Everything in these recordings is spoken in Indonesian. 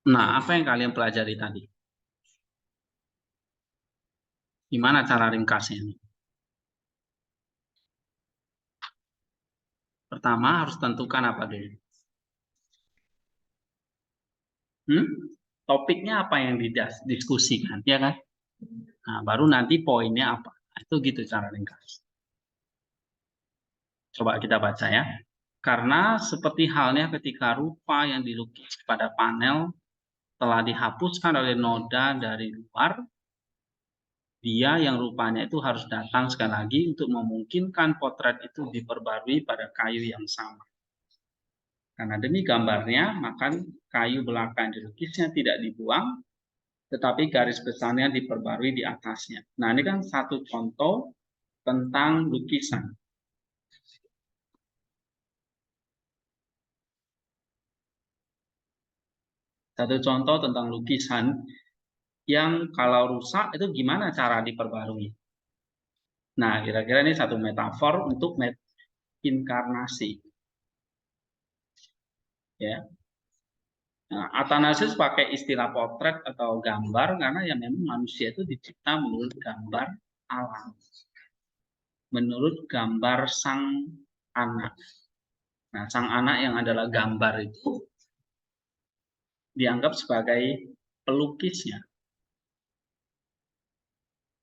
Nah, apa yang kalian pelajari tadi? Gimana cara ringkasnya ini? Pertama harus tentukan apa dulu? Hmm? Topiknya apa yang didiskusikan, ya kan? Nah, baru nanti poinnya apa. Nah, itu gitu cara ringkas. Coba kita baca ya. Karena seperti halnya ketika rupa yang dilukis pada panel telah dihapuskan oleh noda dari luar, dia yang rupanya itu harus datang sekali lagi untuk memungkinkan potret itu diperbarui pada kayu yang sama. Karena demi gambarnya, maka kayu belakang dilukisnya tidak dibuang, tetapi garis besarnya diperbarui di atasnya. Nah, ini kan satu contoh tentang lukisan. Satu contoh tentang lukisan yang kalau rusak itu gimana cara diperbarui. Nah, kira-kira ini satu metafor untuk inkarnasi. Ya. Nah, Athanasius pakai istilah potret atau gambar karena ya memang manusia itu dicipta menurut gambar alam, menurut gambar sang anak. Nah, sang anak yang adalah gambar itu dianggap sebagai pelukisnya.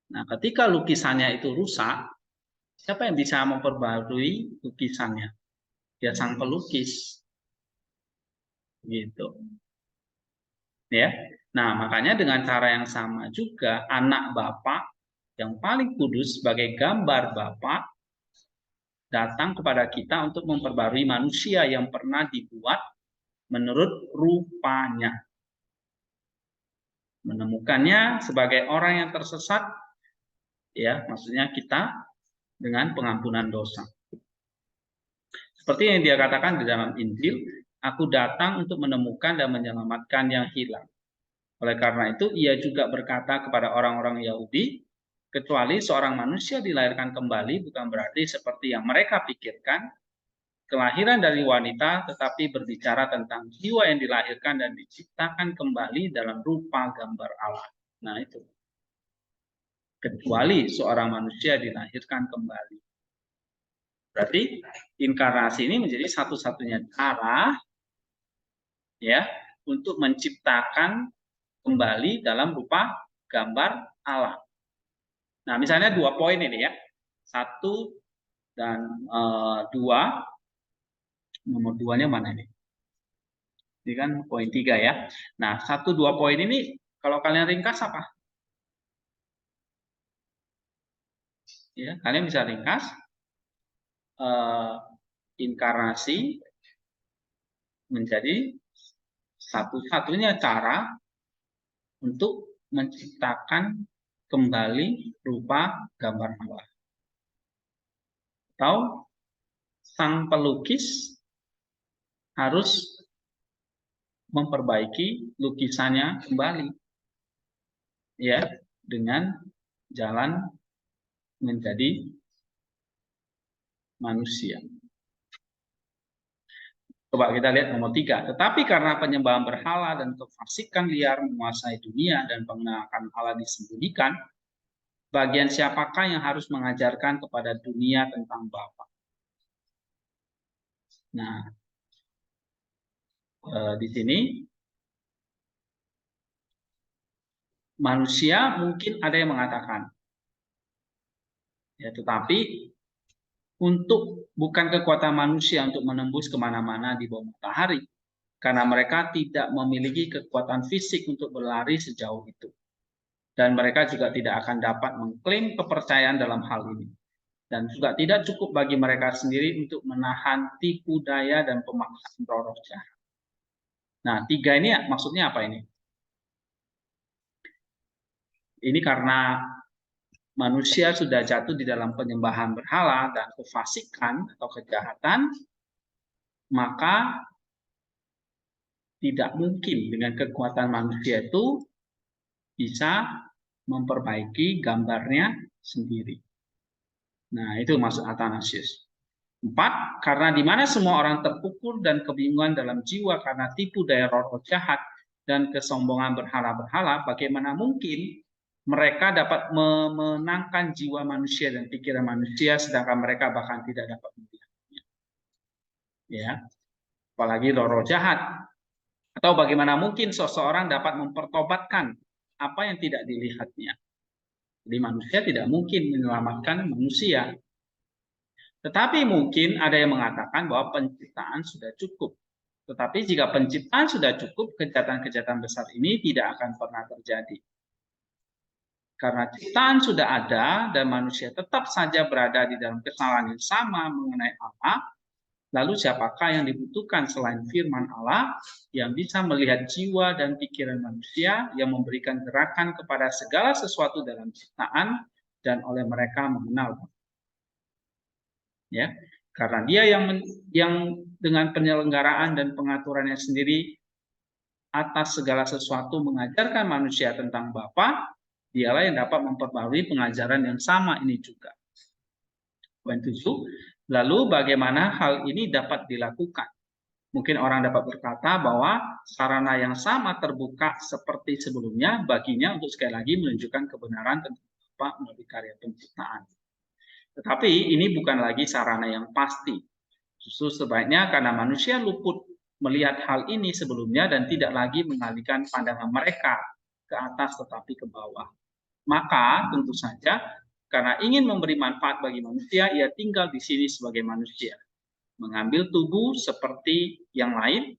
Nah, ketika lukisannya itu rusak, siapa yang bisa memperbarui lukisannya? Ya sang pelukis, gitu. Ya. Nah, makanya dengan cara yang sama juga anak Bapak yang paling kudus sebagai gambar Bapak datang kepada kita untuk memperbarui manusia yang pernah dibuat menurut rupanya. Menemukannya sebagai orang yang tersesat, ya, maksudnya kita dengan pengampunan dosa. Seperti yang dia katakan di dalam Injil, aku datang untuk menemukan dan menyelamatkan yang hilang. Oleh karena itu, ia juga berkata kepada orang-orang Yahudi, kecuali seorang manusia dilahirkan kembali bukan berarti seperti yang mereka pikirkan, kelahiran dari wanita, tetapi berbicara tentang jiwa yang dilahirkan dan diciptakan kembali dalam rupa gambar Allah. Nah itu, kecuali seorang manusia dilahirkan kembali. Berarti inkarnasi ini menjadi satu-satunya cara ya untuk menciptakan kembali dalam rupa gambar Allah. Nah, misalnya 2 poin ini ya. 1 dan 2. Nomor 2-nya mana ini? Ini kan poin 3 ya. Nah, 1, 2 poin ini kalau kalian ringkas apa? Ya, kalian bisa ringkas inkarnasi menjadi satu-satunya cara untuk menciptakan kembali rupa gambar Allah. Atau sang pelukis harus memperbaiki lukisannya kembali, ya, dengan jalan menjadi manusia. Coba kita lihat nomor 3. Tetapi karena penyembahan berhala dan kefasikan liar menguasai dunia dan pengenalan Allah disembunyikan, bagian siapakah yang harus mengajarkan kepada dunia tentang Bapa? Nah, di sini manusia mungkin ada yang mengatakan, ya, tetapi untuk bukan kekuatan manusia untuk menembus kemana-mana di bawah matahari, karena mereka tidak memiliki kekuatan fisik untuk berlari sejauh itu. Dan mereka juga tidak akan dapat mengklaim kepercayaan dalam hal ini. Dan juga tidak cukup bagi mereka sendiri untuk menahan tipu daya dan pemaksaan roh jahat. Nah, 3 ini maksudnya apa ini? Ini karena manusia sudah jatuh di dalam penyembahan berhala dan kefasikan atau kejahatan, maka tidak mungkin dengan kekuatan manusia itu bisa memperbaiki gambarnya sendiri. Nah, itu maksud Athanasius. 4, karena di mana semua orang terpukul dan kebingungan dalam jiwa karena tipu daya roh jahat, dan kesombongan berhala-berhala, bagaimana mungkin mereka dapat memenangkan jiwa manusia dan pikiran manusia, sedangkan mereka bahkan tidak dapat melihatnya. Ya, apalagi roh-roh jahat. Atau bagaimana mungkin seseorang dapat mempertobatkan apa yang tidak dilihatnya. Jadi manusia tidak mungkin menyelamatkan manusia. Tetapi mungkin ada yang mengatakan bahwa penciptaan sudah cukup. Tetapi jika penciptaan sudah cukup, kejahatan-kejahatan besar ini tidak akan pernah terjadi. Karena ciptaan sudah ada dan manusia tetap saja berada di dalam kesalahan yang sama mengenai Allah, lalu siapakah yang dibutuhkan selain firman Allah yang bisa melihat jiwa dan pikiran manusia, yang memberikan gerakan kepada segala sesuatu dalam ciptaan dan oleh mereka mengenal. Ya, karena dia yang dengan penyelenggaraan dan pengaturannya sendiri atas segala sesuatu mengajarkan manusia tentang Bapa, dialah yang dapat memperbarui pengajaran yang sama ini juga. Poin 7. Lalu bagaimana hal ini dapat dilakukan? Mungkin orang dapat berkata bahwa sarana yang sama terbuka seperti sebelumnya baginya untuk sekali lagi menunjukkan kebenaran tentang Bapa melalui karya penciptaan. Tetapi ini bukan lagi sarana yang pasti. Justru sebaiknya karena manusia luput melihat hal ini sebelumnya dan tidak lagi mengalihkan pandangan mereka ke atas tetapi ke bawah. Maka tentu saja karena ingin memberi manfaat bagi manusia, ia tinggal di sini sebagai manusia, mengambil tubuh seperti yang lain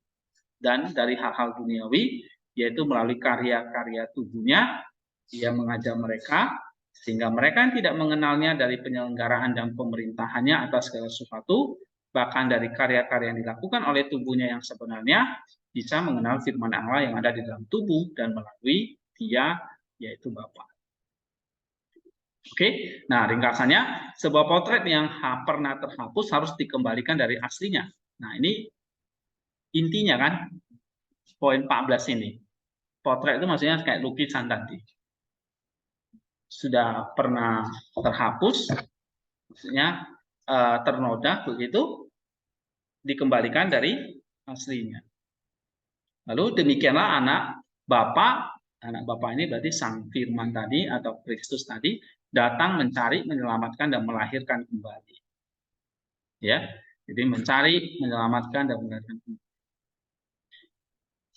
dan dari hal-hal duniawi, yaitu melalui karya-karya tubuhnya, ia mengajar mereka sehingga mereka yang tidak mengenalnya dari penyelenggaraan dan pemerintahannya atas segala sesuatu, bahkan dari karya-karya yang dilakukan oleh tubuhnya yang sebenarnya, bisa mengenal firman Allah yang ada di dalam tubuh dan melalui dia, yaitu Bapa. Oke, nah ringkasannya, sebuah potret yang pernah terhapus harus dikembalikan dari aslinya. Nah ini intinya kan, poin 14 ini. Potret itu maksudnya kayak lukisan tadi. Sudah pernah terhapus, maksudnya ternoda begitu, dikembalikan dari aslinya. Lalu demikianlah anak Bapa ini berarti Sang Firman tadi atau Kristus tadi datang mencari, menyelamatkan dan melahirkan kembali. Ya, jadi mencari, menyelamatkan dan melahirkan kembali.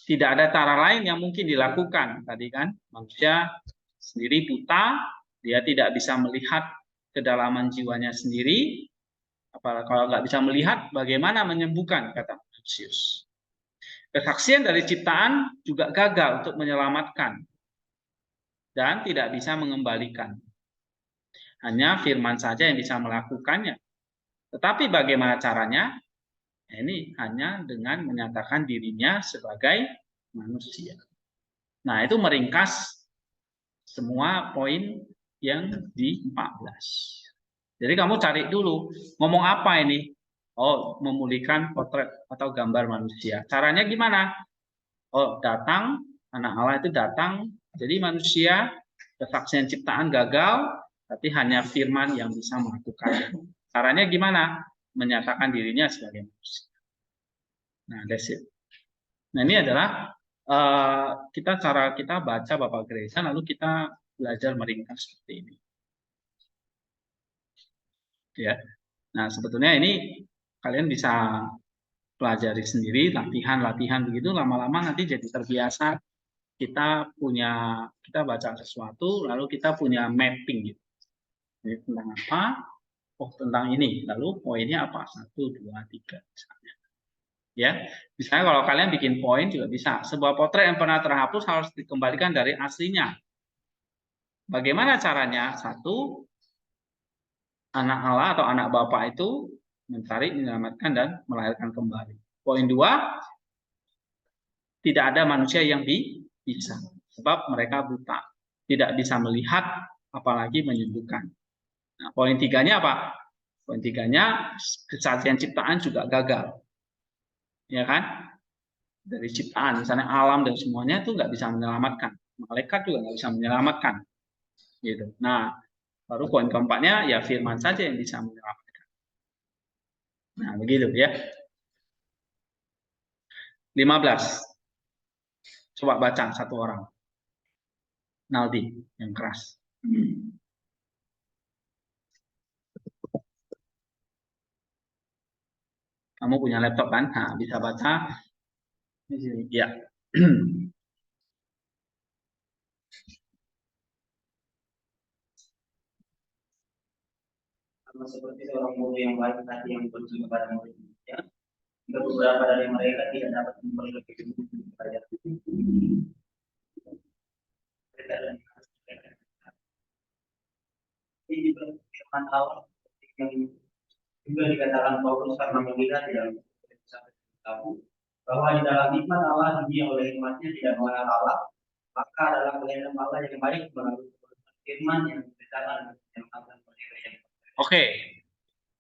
Tidak ada cara lain yang mungkin dilakukan tadi kan, manusia sendiri buta, dia tidak bisa melihat kedalaman jiwanya sendiri. Apalagi kalau nggak bisa melihat, bagaimana menyembuhkan, kata Yesus. Kesaksian dari ciptaan juga gagal untuk menyelamatkan dan tidak bisa mengembalikan. Hanya firman saja yang bisa melakukannya. Tetapi bagaimana caranya? Ini hanya dengan menyatakan dirinya sebagai manusia. Nah, itu meringkas semua poin yang di 14. Jadi kamu cari dulu, ngomong apa ini? Oh, memulihkan potret atau gambar manusia. Caranya gimana? Oh, datang, anak Allah itu datang, jadi manusia, kesaksian ciptaan gagal, tapi hanya firman yang bisa melakukan. Caranya gimana? Menyatakan dirinya sebagai manusia. Nah, that's it. Nah, ini adalah cara kita baca Bapak Gereja, lalu kita belajar meringkas seperti ini. Ya. Nah, sebetulnya ini kalian bisa pelajari sendiri, latihan begitu, lama-lama nanti jadi terbiasa. Kita baca sesuatu, lalu kita punya mapping gitu. Jadi tentang apa? Oh, tentang ini. Lalu poinnya apa? 1, 2, 3 misalnya. Ya, misalnya kalau kalian bikin poin juga bisa. Sebuah potret yang pernah terhapus harus dikembalikan dari aslinya. Bagaimana caranya? 1, anak Allah atau anak Bapa itu mencari, menyelamatkan dan melahirkan kembali. Poin 2, tidak ada manusia yang bisa, sebab mereka buta, tidak bisa melihat, apalagi menyembuhkan. Nah, poin 3-nya apa? Poin 3-nya kesaksian ciptaan juga gagal, ya kan? Dari ciptaan, misalnya alam dan semuanya itu nggak bisa menyelamatkan, malaikat juga nggak bisa menyelamatkan, gitu. Nah, baru poin keempatnya ya firman saja yang bisa menyelamatkan. Nah, begitu ya. 15. Coba baca satu orang. Naldi yang keras. Kamu punya laptop kan? Nah, bisa baca di sini. Ya. Sama seperti seorang guru yang baik hati yang berjumpa pada murid-muridnya, jika beberapa dari mereka tidak dapat memperbaiki kepada mereka dan ini juga firman Allah yang juga dikatakan Paulus karena melihat di dalam tahu bahwa di dalam nikmat Allah dunia oleh nikmatnya tidak mengenal Allah, maka adalah kehendak Allah yang baik melalui firman yang diberitakan yang akan berdiri. Oke.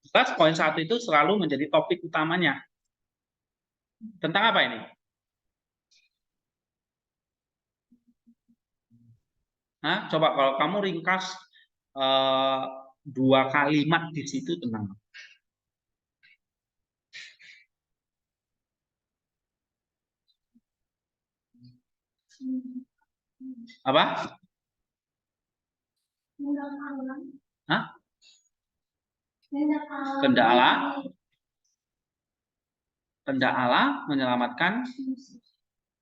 Jelas poin 1 itu selalu menjadi topik utamanya. Tentang apa ini? Nah, coba kalau kamu ringkas 2 kalimat di situ tentang apa? Hah? Kehendak Allah menyelamatkan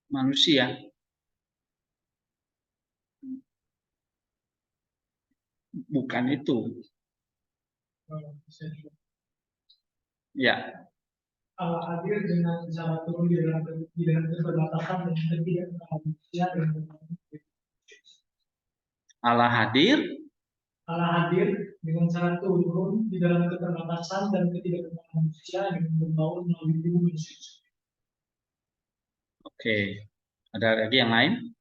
manusia. Bukan itu. Ya. Allah hadir dengan cara turun di dalam keterbatasan dan tidak manusia dan Allah hadir. Allah hadir dengan cara turun di dalam keterbatasan dan ketidakmampuan manusia dengan membawa melalui tubuh manusia. Oke. Ada lagi yang lain?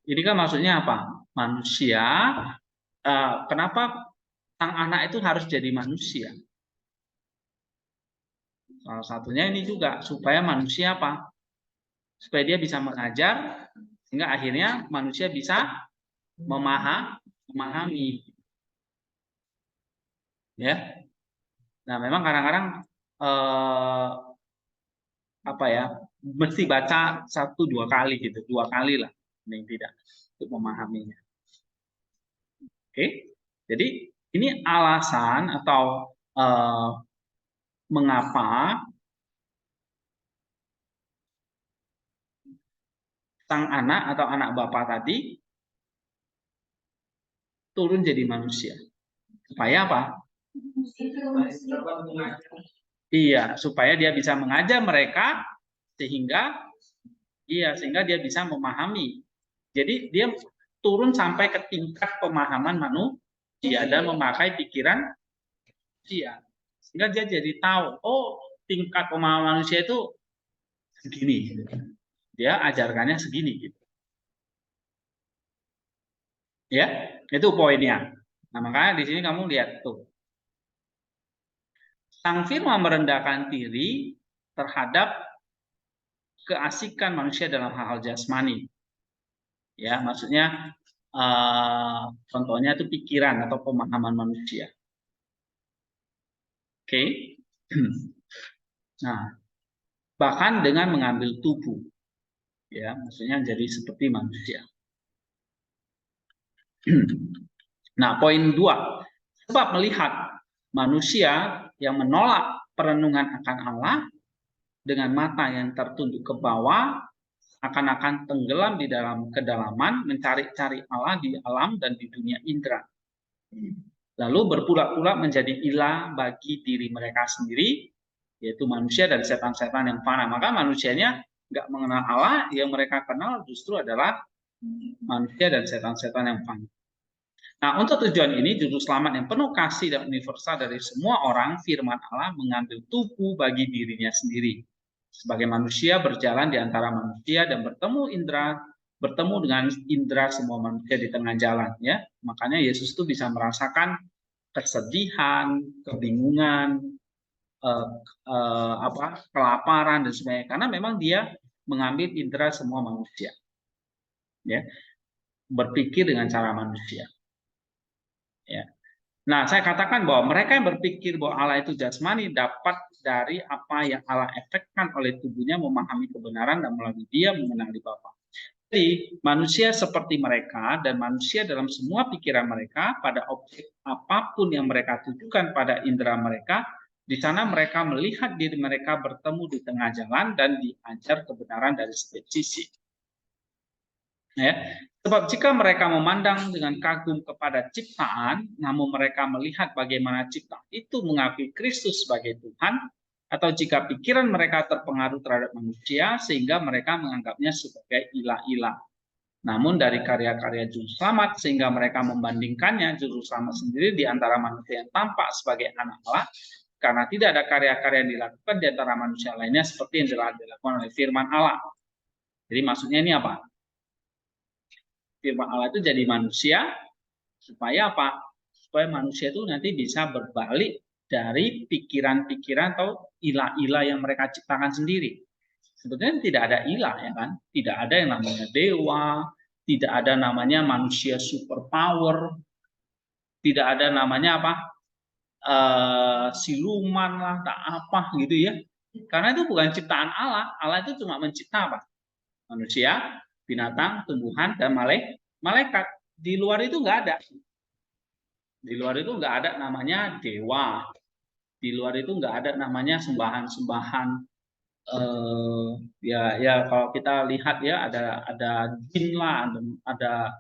Ini kan maksudnya apa? Manusia. Kenapa sang anak itu harus jadi manusia? Salah satunya ini juga supaya manusia apa? Supaya dia bisa mengajar sehingga akhirnya manusia bisa memahami. Ya. Nah, memang kadang-kadang apa ya? Mesti baca 1-2 kali gitu, 2 kali lah, ini tidak untuk memahaminya. Oke. Jadi ini alasan atau mengapa sang anak atau anak bapak tadi turun jadi manusia. Supaya apa? Iya, supaya dia bisa mengajar mereka sehingga dia bisa memahami. Jadi dia turun sampai ke tingkat pemahaman manusia dan memakai pikiran manusia. Sehingga dia jadi tahu, oh, tingkat pemahaman manusia itu segini. Dia ajarkannya segini gitu. Ya, itu poinnya. Nah, makanya di sini kamu lihat tuh. Sang firman merendahkan diri terhadap keasikan manusia dalam hal-hal jasmani. Ya, maksudnya contohnya itu pikiran atau pemahaman manusia. Oke. Nah, bahkan dengan mengambil tubuh. Ya, maksudnya jadi seperti manusia. Nah, poin 2. Sebab melihat manusia yang menolak perenungan akan Allah dengan mata yang tertunduk ke bawah akan tenggelam di dalam kedalaman mencari-cari Allah di alam dan di dunia indera. Lalu berpula-pula menjadi ilah bagi diri mereka sendiri, yaitu manusia dan setan-setan yang fana. Maka manusianya nggak mengenal Allah, yang mereka kenal justru adalah manusia dan setan-setan yang fana. Nah, untuk tujuan ini, juru selamat yang penuh kasih dan universal dari semua orang, firman Allah mengambil tubuh bagi dirinya sendiri. Sebagai manusia berjalan di antara manusia dan bertemu dengan indera semua manusia di tengah jalan. Ya, makanya Yesus itu bisa merasakan kesedihan, kebingungan, kelaparan dan sebagainya. Karena memang dia mengambil indera semua manusia. Ya, berpikir dengan cara manusia. Ya. Nah, saya katakan bahwa mereka yang berpikir bahwa Allah itu jasmani dapat dari apa yang Allah efekkan oleh tubuhnya memahami kebenaran dan melalui dia mengenali Bapa. Jadi, manusia seperti mereka dan manusia dalam semua pikiran mereka pada objek apapun yang mereka tujukan pada indera mereka, di sana mereka melihat diri mereka bertemu di tengah jalan dan diajar kebenaran dari setiap sisi. Ya. Sebab jika mereka memandang dengan kagum kepada ciptaan, namun mereka melihat bagaimana ciptaan itu mengakui Kristus sebagai Tuhan, atau jika pikiran mereka terpengaruh terhadap manusia sehingga mereka menganggapnya sebagai ilah-ilah. Namun dari karya-karya juru selamat sehingga mereka membandingkannya juru selamat sendiri di antara manusia yang tampak sebagai anak Allah, karena tidak ada karya-karya yang dilakukan di antara manusia lainnya seperti yang telah dilakukan oleh firman Allah. Jadi maksudnya ini apa? Firman Allah itu jadi manusia supaya apa? Supaya manusia itu nanti bisa berbalik dari pikiran-pikiran atau ilah-ilah yang mereka ciptakan sendiri. Sebetulnya tidak ada ilah, ya kan? Tidak ada yang namanya dewa, tidak ada namanya manusia superpower, tidak ada namanya apa? Siluman lah, tak apa gitu ya. Karena itu bukan ciptaan Allah. Allah itu cuma mencipta apa? Manusia, binatang, tumbuhan, dan malaikat. Di luar itu nggak ada. Di luar itu nggak ada namanya dewa. Di luar itu nggak ada namanya sembahan-sembahan. Ya kalau kita lihat ya ada jin lah, ada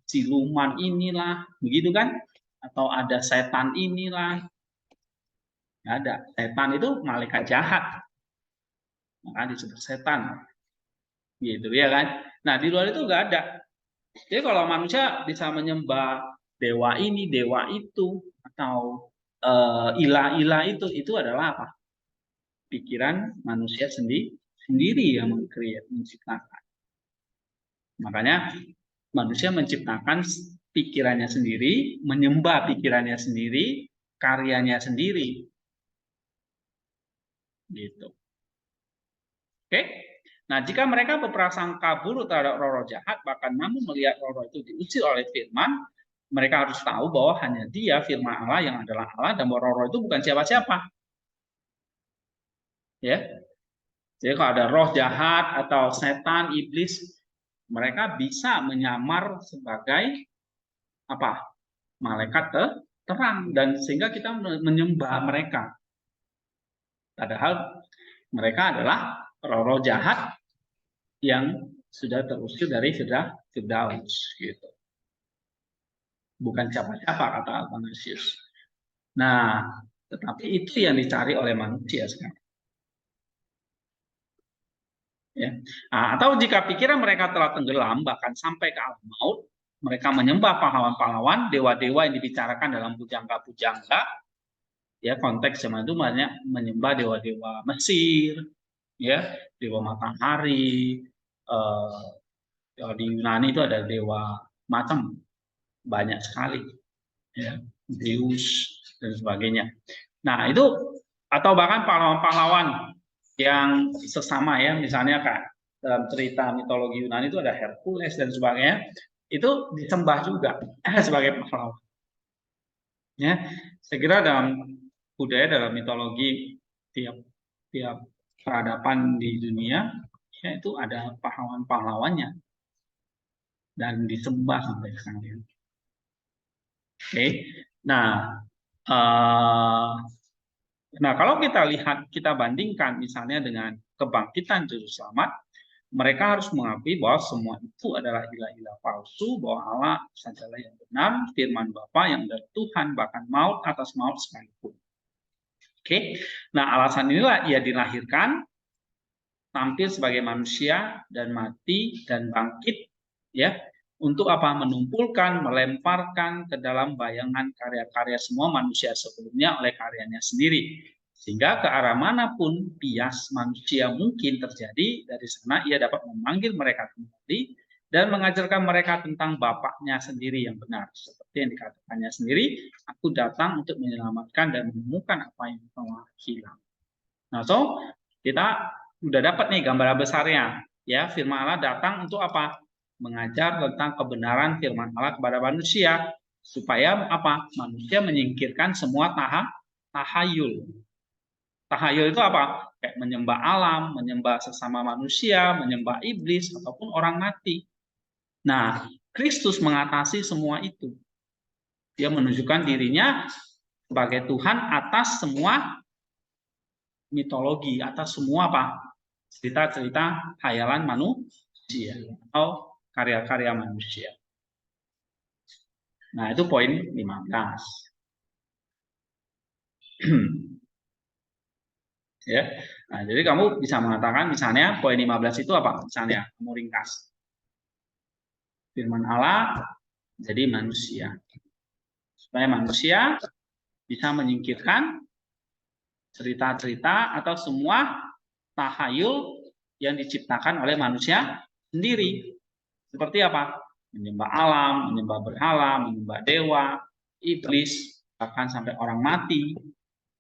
siluman inilah, begitu kan? Atau ada setan inilah. Nggak ada. Setan itu malaikat jahat. Maka disebut setan. Gitu ya kan? Nah, di luar itu nggak ada. Jadi kalau manusia bisa menyembah dewa ini, dewa itu, atau ilah-ilah itu adalah apa? Pikiran manusia sendiri yang menciptakan. Makanya manusia menciptakan pikirannya sendiri, menyembah pikirannya sendiri, karyanya sendiri. Gitu. Oke? Nah, jika mereka berprasangka buruk terhadap roh-roh jahat, bahkan namun melihat roh-roh itu diusir oleh firman, mereka harus tahu bahwa hanya dia, firman Allah, yang adalah Allah, dan bahwa roh-roh itu bukan siapa-siapa. Ya, jadi kalau ada roh jahat atau setan, iblis, mereka bisa menyamar sebagai apa? Malaikat terang, dan sehingga kita menyembah mereka. Padahal mereka adalah roh-roh jahat yang sudah terusir dari Firdaus, gitu. Bukan siapa-siapa, kata Athanasius. Nah, tetapi itu yang dicari oleh manusia sekarang. Ya. Nah, atau jika pikiran mereka telah tenggelam bahkan sampai ke alam maut, mereka menyembah pahlawan-pahlawan, dewa-dewa yang dibicarakan dalam pujangga-pujangga. Ya, konteks zaman itu banyak menyembah dewa-dewa Mesir, ya, dewa matahari. Di Yunani itu ada dewa macam banyak sekali, ya, Zeus dan sebagainya. Nah, itu atau bahkan pahlawan-pahlawan yang sesama, ya, misalnya kayak dalam cerita mitologi Yunani itu ada Hercules dan sebagainya, itu disembah juga sebagai pahlawan. Ya, saya kira dalam budaya, dalam mitologi tiap peradaban di dunia, ya, itu ada pahlawan-pahlawannya dan disembah sampai sekarang. Oke, nah, nah, kalau kita lihat, kita bandingkan misalnya dengan kebangkitan Juru Selamat, mereka harus mengakui bahwa semua itu adalah ilah-ilah palsu, bahwa Allah sajalah yang benar, firman Bapa yang dari Tuhan, bahkan maut atas maut sekalipun. Oke, nah alasan inilah ia dilahirkan, tampil sebagai manusia dan mati dan bangkit, ya, untuk apa? Menumpulkan, melemparkan ke dalam bayangan karya-karya semua manusia sebelumnya oleh karyanya sendiri. Sehingga ke arah manapun bias manusia mungkin terjadi, dari sana ia dapat memanggil mereka kembali dan mengajarkan mereka tentang Bapaknya sendiri yang benar. Seperti yang dikatakannya sendiri, aku datang untuk menyelamatkan dan menemukan apa yang telah hilang. Nah, so kita sudah dapat nih gambaran besarnya. Ya, firman Allah datang untuk apa? Mengajar tentang kebenaran firman Allah kepada manusia. Supaya apa? Manusia menyingkirkan semua tahayul. Tahayul itu apa? Kayak menyembah alam, menyembah sesama manusia, menyembah iblis, ataupun orang mati. Nah, Kristus mengatasi semua itu. Dia menunjukkan dirinya sebagai Tuhan atas semua mitologi, atas semua apa? Cerita-cerita khayalan manusia atau karya-karya manusia. Nah, itu poin 15. Ya. Nah, jadi kamu bisa mengatakan misalnya poin 15 itu apa? Misalnya kamu ringkas. Firman Allah jadi manusia. Supaya manusia bisa menyingkirkan cerita-cerita atau semua tahayul yang diciptakan oleh manusia sendiri. Seperti apa? Menyembah alam, menyembah berhala, menyembah dewa, iblis, bahkan sampai orang mati.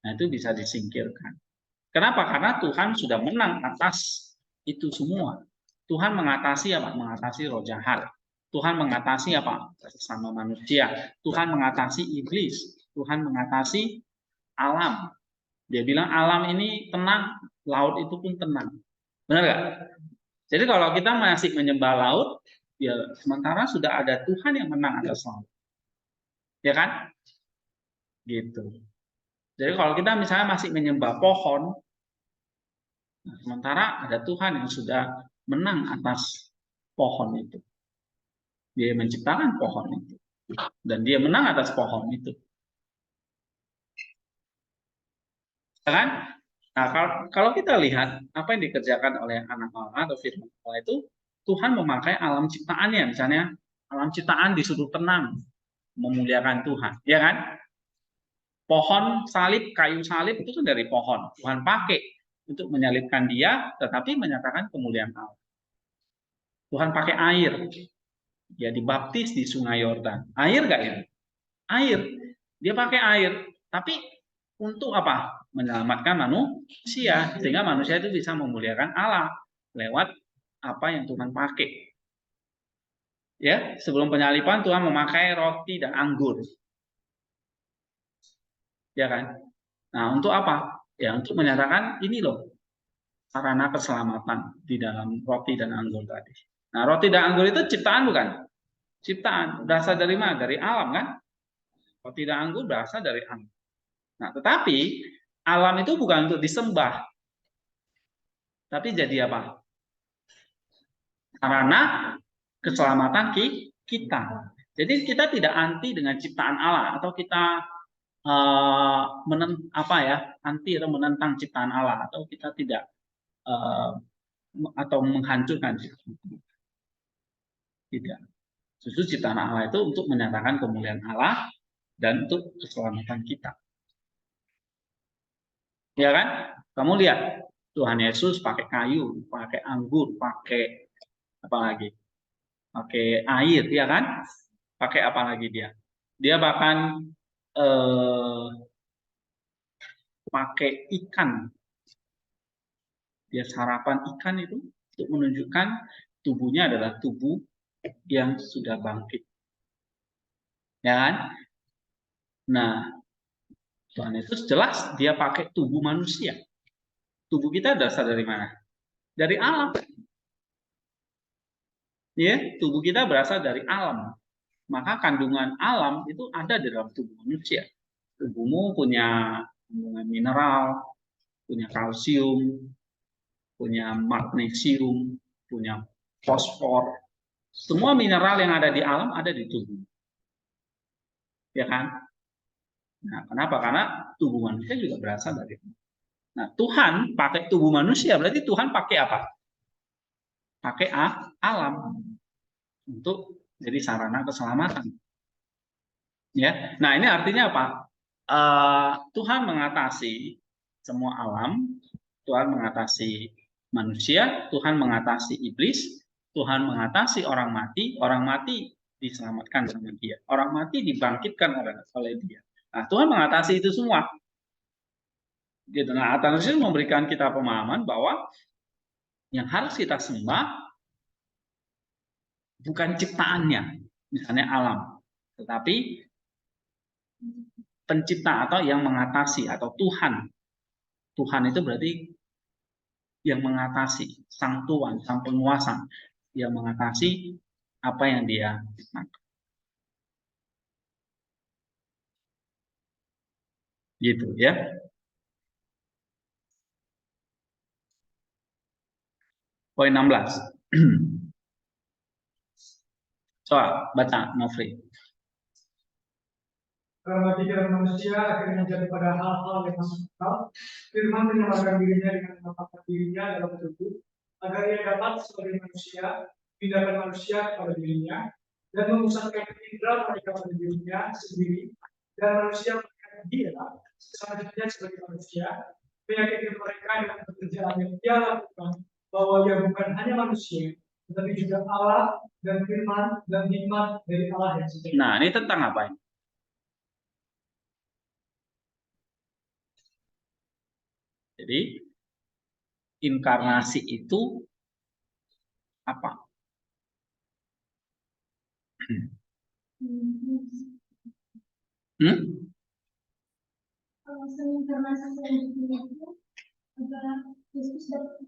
Nah, itu bisa disingkirkan. Kenapa? Karena Tuhan sudah menang atas itu semua. Tuhan mengatasi apa? Mengatasi roh jahat. Tuhan mengatasi apa? Sesama manusia. Tuhan mengatasi iblis. Tuhan mengatasi alam. Dia bilang alam ini tenang, laut itu pun tenang. Benar nggak? Jadi kalau kita masih menyembah laut, ya sementara sudah ada Tuhan yang menang atas laut. Ya kan? Gitu. Jadi kalau kita misalnya masih menyembah pohon, nah, sementara ada Tuhan yang sudah menang atas pohon itu. Dia menciptakan pohon itu. Dan dia menang atas pohon itu. Ya kan? Nah, kalau kita lihat apa yang dikerjakan oleh anak Allah atau firman Allah itu, Tuhan memakai alam ciptaannya. Misalnya, alam ciptaan disuruh tenang, memuliakan Tuhan. Ya kan? Pohon salib, kayu salib itu kan dari pohon. Tuhan pakai untuk menyalibkan dia, tetapi menyatakan kemuliaan Allah. Tuhan pakai air. Dia dibaptis di Sungai Yordan. Air nggak ya? Air. Dia pakai air. Tapi untuk apa? Menyelamatkan manusia. Sehingga manusia itu bisa memuliakan Allah lewat apa yang Tuhan pakai. Ya, sebelum penyaliban Tuhan memakai roti dan anggur. Ya kan? Nah, untuk apa? Ya, untuk menyatakan ini loh sarana keselamatan di dalam roti dan anggur tadi. Nah, roti dan anggur itu ciptaan bukan? Ciptaan. Berasal dari mana? Dari alam kan? Roti dan anggur berasal dari alam. Nah, tetapi alam itu bukan untuk disembah. Tapi jadi apa? Sarana keselamatan kita. Jadi kita tidak anti dengan ciptaan Allah atau kita anti atau menentang ciptaan Allah atau kita tidak atau menghancurkan tidak. Justru ciptaan Allah itu untuk menyatakan kemuliaan Allah dan untuk keselamatan kita. Ya kan? Kamu lihat Tuhan Yesus pakai kayu, pakai anggur, pakai apa lagi? Pakai air, ya kan? Pakai apa lagi dia? Dia bahkan pakai ikan. Dia sarapan ikan itu untuk menunjukkan tubuhnya adalah tubuh yang sudah bangkit. Ya kan? Nah, Tuhan Yesus jelas dia pakai tubuh manusia. Tubuh kita berasal dari mana? Dari alam. Ya, tubuh kita berasal dari alam. Maka kandungan alam itu ada di dalam tubuh manusia. Tubuhmu punya kandungan mineral, punya kalsium, punya magnesium, punya fosfor. Semua mineral yang ada di alam ada di tubuh. Ya kan? Nah, kenapa? Karena tubuh manusia juga berasal dari itu. Nah, Tuhan pakai tubuh manusia, berarti Tuhan pakai apa? Pakai alam untuk jadi sarana keselamatan. Ya, nah ini artinya apa? Tuhan mengatasi semua alam, Tuhan mengatasi manusia, Tuhan mengatasi iblis, Tuhan mengatasi orang mati diselamatkan sama dia, orang mati dibangkitkan oleh dia. Nah, Tuhan mengatasi itu semua. Gitu. Nah, Athanasius memberikan kita pemahaman bahwa yang harus kita sembah bukan ciptaannya, misalnya alam, tetapi pencipta atau yang mengatasi atau Tuhan. Tuhan itu berarti yang mengatasi, sang Tuhan, sang penguasa yang mengatasi apa yang dia ciptakan. Gitu ya. Poin 16. Coba baca Nofri. Karena pikiran manusia akhirnya menjadi pada hal-hal yang masuk akal, firman menyamakan dirinya dengan menempatkan dirinya dalam tubuh, agar ia dapat sebagai manusia, pindahkan manusia kepada dirinya, dan memusatkan indera mereka pada dirinya sendiri, dan manusia melihat dia selanjutnya sebagai manusia, meyakinkan mereka dengan pekerjaan yang dia lakukan, bahwa ia bukan hanya manusia, tetapi juga Allah dan firman dan hikmat dari Allah yang sejati. Nah, ini tentang apa ini? Jadi, inkarnasi itu apa? Inkarnasi selanjutnya itu adalah Yesus dapat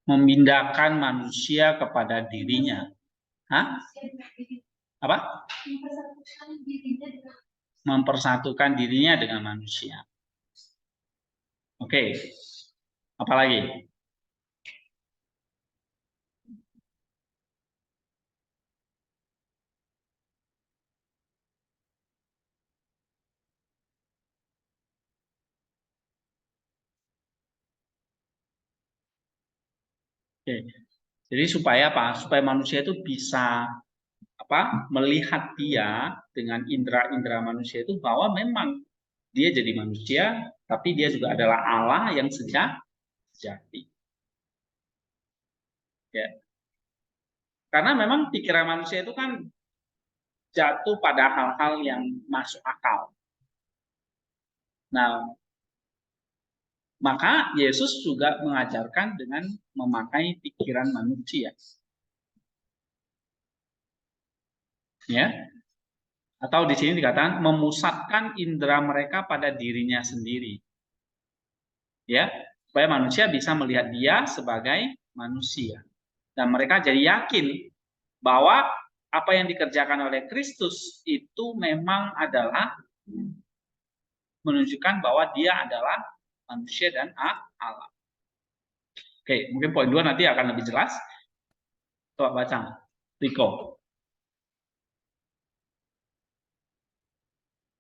memindahkan manusia kepada dirinya. Hah? Apa? Mempersatukan dirinya dengan manusia. Oke. Apalagi? Oke. Jadi supaya apa? Supaya manusia itu bisa melihat dia dengan indera-indera manusia itu bahwa memang dia jadi manusia, tapi dia juga adalah Allah yang sejati. Ya. Karena memang pikiran manusia itu kan jatuh pada hal-hal yang masuk akal. Nah, maka Yesus juga mengajarkan dengan memakai pikiran manusia. Ya. Atau di sini dikatakan memusatkan indera mereka pada dirinya sendiri. Ya, supaya manusia bisa melihat dia sebagai manusia. Dan mereka jadi yakin bahwa apa yang dikerjakan oleh Kristus itu memang adalah menunjukkan bahwa dia adalah manusia dan Allah. Oke, mungkin poin 2 nanti akan lebih jelas. Coba baca, Riko.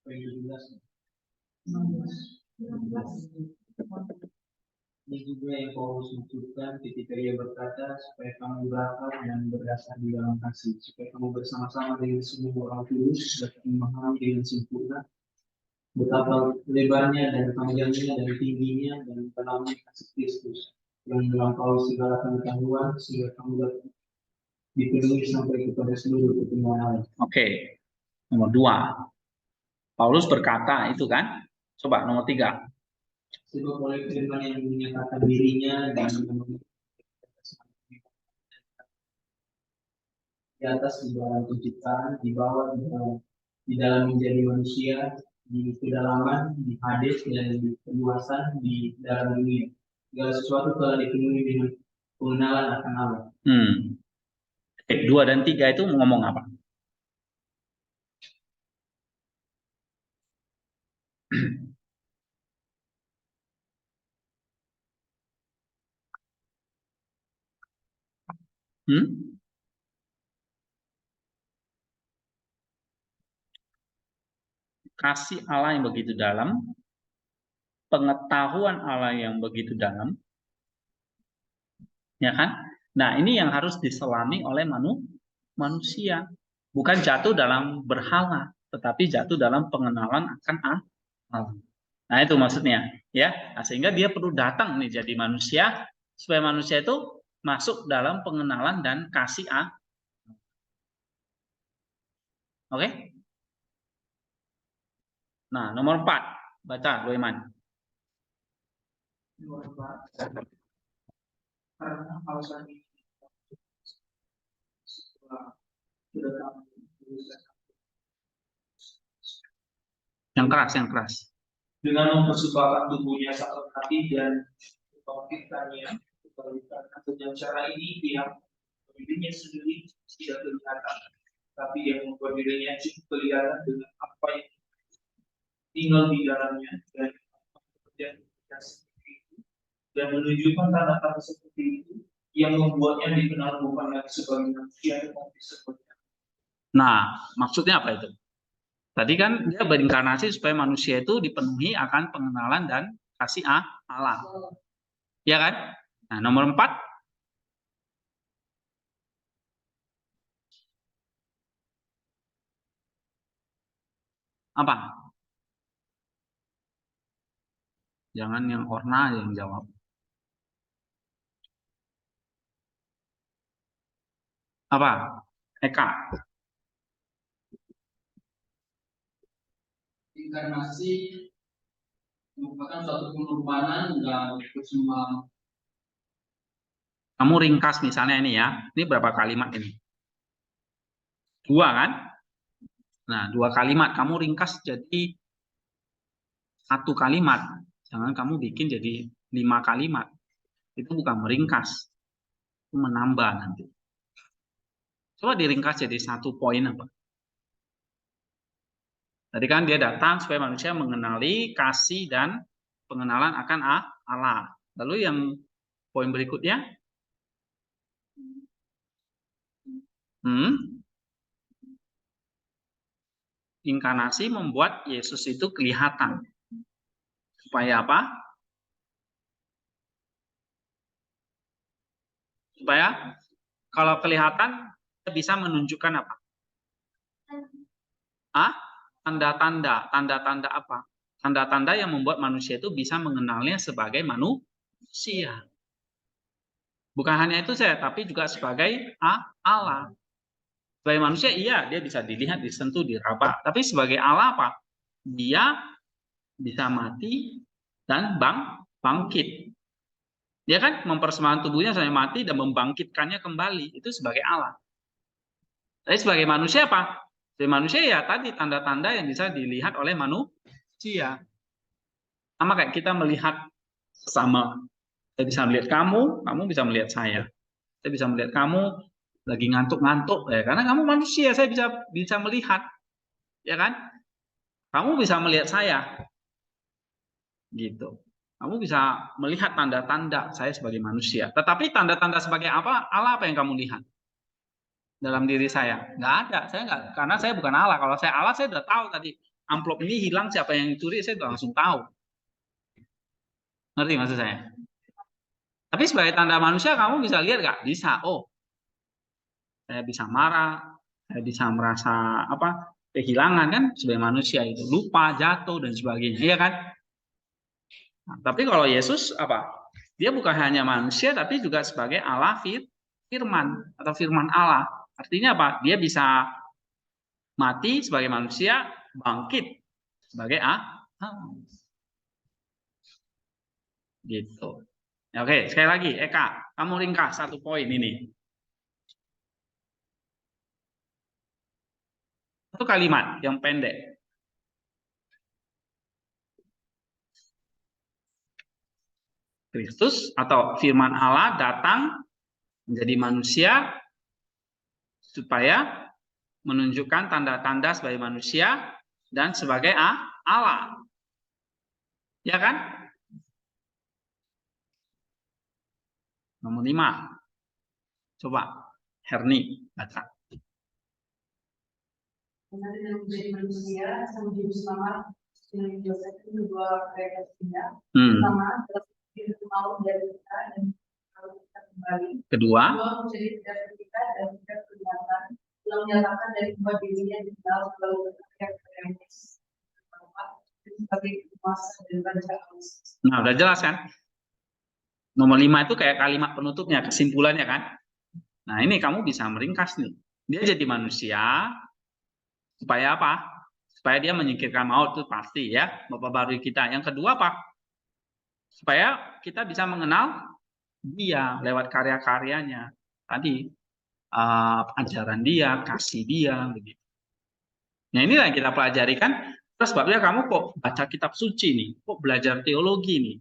Poin 17. Ini juga yang Paulus maksudkan ketika ia berkata supaya kamu berakal dan berdasar di dalam kasih, supaya kamu bersama-sama dengan semua orang kudus dapat memahami dengan sempurna betapa lebarnya dan panjangnya dan tingginya dan dalamnya kasih Kristus yang melampaui segala pengetahuan sehingga kamu dapat dipenuhi sampai kepada seluruh kepenuhan Allah. Oke, nomor 2. Paulus berkata itu kan. Coba nomor 3. Sebab oleh firman yang menyatakan dirinya dan di atas di dalam penciptaan, di bawah di dalam menjadi manusia, di kedalaman, di hadis dan di keluasan di dalam dunia. Segala sesuatu telah dipenuhi dengan pengenalan akan Allah. 2 dan 3 itu ngomong apa? Kasih Allah yang begitu dalam, pengetahuan Allah yang begitu dalam, ya kan? Nah, ini yang harus diselami oleh manusia, bukan jatuh dalam berhala, tetapi jatuh dalam pengenalan akan Allah. Nah, itu maksudnya, ya. Nah, sehingga dia perlu datang nih jadi manusia supaya manusia itu masuk dalam pengenalan dan kasih Allah. Oke? Nah, nomor 4, baca Doiman. Nomor 4. Karena alasan ini setelah sudah kami Yang keras, yang keras. Dengan mempersembahkan tubuhnya saat mati dan membangkitkannya dengan cara ini pihak dirinya sendiri tidak kelihatan, tapi yang membuat dirinya cukup kelihatan dengan apa yang tinggal di dalamnya dan pekerjaan seperti itu, dan menunjukkan tanda-tanda seperti itu yang membuatnya dikenal bukan lagi sebagai manusia tetapi sebagai. Nah, maksudnya apa itu? Tadi kan dia berinkarnasi supaya manusia itu dipenuhi akan pengenalan dan kasih Allah. Ya kan? Nah, nomor 4. Apa? Jangan yang Orna yang jawab. Apa? Eka. Inkarnasi merupakan suatu pengorbanan dan persembahan. Kamu ringkas misalnya ini ya. Ini berapa kalimat ini? 2 kan? Nah, 2 kalimat. Kamu ringkas jadi 1 kalimat. Jangan kamu bikin jadi 5 kalimat. Itu bukan meringkas. Itu menambah nanti. Coba diringkas jadi 1 poin apa? Tadi kan dia datang supaya manusia mengenali kasih dan pengenalan akan Allah. Lalu yang poin berikutnya? Inkarnasi membuat Yesus itu kelihatan. Supaya apa? Supaya kalau kelihatan bisa menunjukkan apa? Tanda-tanda. Tanda-tanda apa? Tanda-tanda yang membuat manusia itu bisa mengenalnya sebagai manusia. Bukan hanya itu saja, tapi juga sebagai Allah. Sebagai manusia, iya, dia bisa dilihat, disentuh, diraba. Tapi sebagai Allah apa? Dia bisa mati dan bangkit. Dia kan mempersembahkan tubuhnya sampai mati dan membangkitkannya kembali. Itu sebagai Allah. Tapi sebagai manusia apa? Sebagai manusia ya tadi tanda-tanda yang bisa dilihat oleh manusia. Sama kayak kita melihat sesama. Saya bisa melihat kamu bisa melihat saya. Saya bisa melihat kamu lagi ngantuk-ngantuk ya, karena kamu manusia, saya bisa melihat. Ya kan? Kamu bisa melihat saya. Gitu. Kamu bisa melihat tanda-tanda saya sebagai manusia. Tetapi tanda-tanda sebagai apa? Allah apa yang kamu lihat? Dalam diri saya? Nggak ada. Saya nggak, karena saya bukan Allah. Kalau saya Allah, saya udah tahu tadi. Amplop ini hilang, siapa yang curi, saya udah langsung tahu. Ngerti maksud saya? Tapi sebagai tanda manusia, kamu bisa lihat nggak? Bisa. Oh, saya bisa marah, saya bisa merasa apa? Kehilangan kan sebagai manusia itu, lupa, jatuh dan sebagainya, iya kan? Nah, tapi kalau Yesus apa? Dia bukan hanya manusia, tapi juga sebagai Allah firman atau firman Allah. Artinya apa? Dia bisa mati sebagai manusia, bangkit sebagai Allah. Gitu. Oke, sekali lagi, Eka, kamu ringkas 1 poin ini. 1 kalimat yang pendek. Kristus atau firman Allah datang menjadi manusia supaya menunjukkan tanda-tanda sebagai manusia dan sebagai Allah. Ya kan? Nomor 5. Coba Herni baca. Karena dengan menjadi manusia, sang juru selamat dengan Yosef itu 2 mereka pindah. Pertama, adalah mau dari kita dan kalau kita kembali. Kedua, menjadi tidak kita dan tidak kelihatan. Telah menyatakan dari buat dirinya dikenal sebagai referensi sebagai kuasa dan raja Allah. Nah, udah jelas kan? Nomor 5 itu kayak kalimat penutupnya, kesimpulannya kan? Nah, ini kamu bisa meringkas nih. Dia jadi manusia supaya apa? Supaya dia menyingkirkan maut, itu pasti ya, memperbarui kita. Yang kedua apa? Supaya kita bisa mengenal dia lewat karya-karyanya. Tadi ajaran dia, kasih dia, begitu. Nah, inilah yang kita pelajari kan Terus sebabnya kamu kok baca kitab suci nih, kok belajar teologi nih,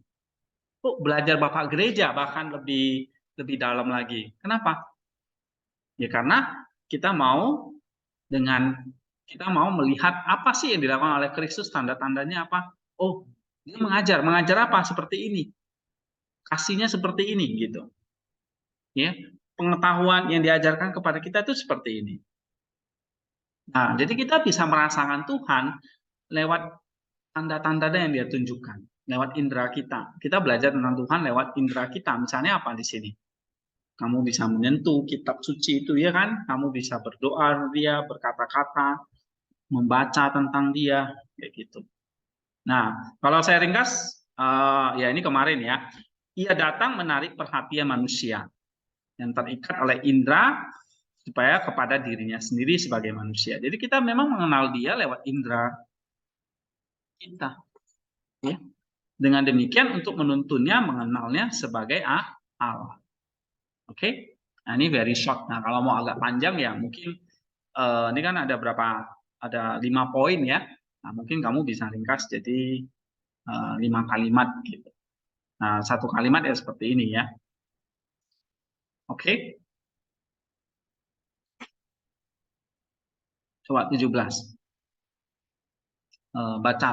kok belajar Bapak gereja bahkan lebih dalam lagi. Kenapa? Ya karena kita mau melihat apa sih yang dilakukan oleh Kristus, tanda-tandanya apa? Oh, dia mengajar apa? Seperti ini. Kasihnya seperti ini gitu. Ya, pengetahuan yang diajarkan kepada kita itu seperti ini. Nah, jadi kita bisa merasakan Tuhan lewat tanda-tanda yang dia tunjukkan, lewat indera kita. Kita belajar tentang Tuhan lewat indera kita. Misalnya apa di sini? Kamu bisa menyentuh kitab suci itu, ya kan? Kamu bisa berdoa dia, berkata-kata, membaca tentang dia, kayak gitu. Nah, kalau saya ringkas, ya ini kemarin ya, ia datang menarik perhatian manusia yang terikat oleh indera supaya kepada dirinya sendiri sebagai manusia. Jadi kita memang mengenal dia lewat indera kita. Ya. Dengan demikian untuk menuntunnya, mengenalnya sebagai Allah. Oke, nah ini very short. Nah kalau mau agak panjang ya mungkin ini kan ada 5 poin ya. Nah mungkin kamu bisa ringkas jadi 5 kalimat gitu. Nah 1 kalimat ya seperti ini ya. Oke. Coba 17. Baca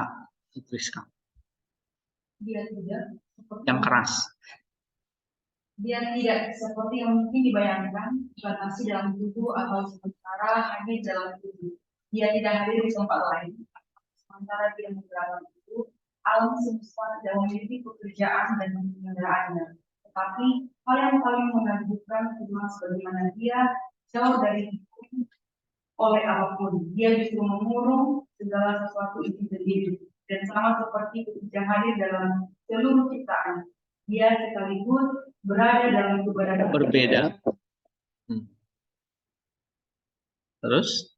Rizka. Dia tidak seperti Yang keras. Dia tidak seperti yang mungkin dibayangkan, dibatasi dalam tubuh atau sementara hanya dalam tubuh. Dia tidak hadir di tempat lain. Sementara dia menggerakkan itu, alam semesta dan memiliki pekerjaan dan penyelenggaraannya. Tetapi hal yang paling menakjubkan cuma sebagaimana dia jauh dari itu oleh apapun. Dia justru mengurung segala sesuatu itu sendiri. Dan sama seperti ketika hadir dalam seluruh ciptaan. Dia sekaligus berada dalam keberadaan Berbeda. Terus?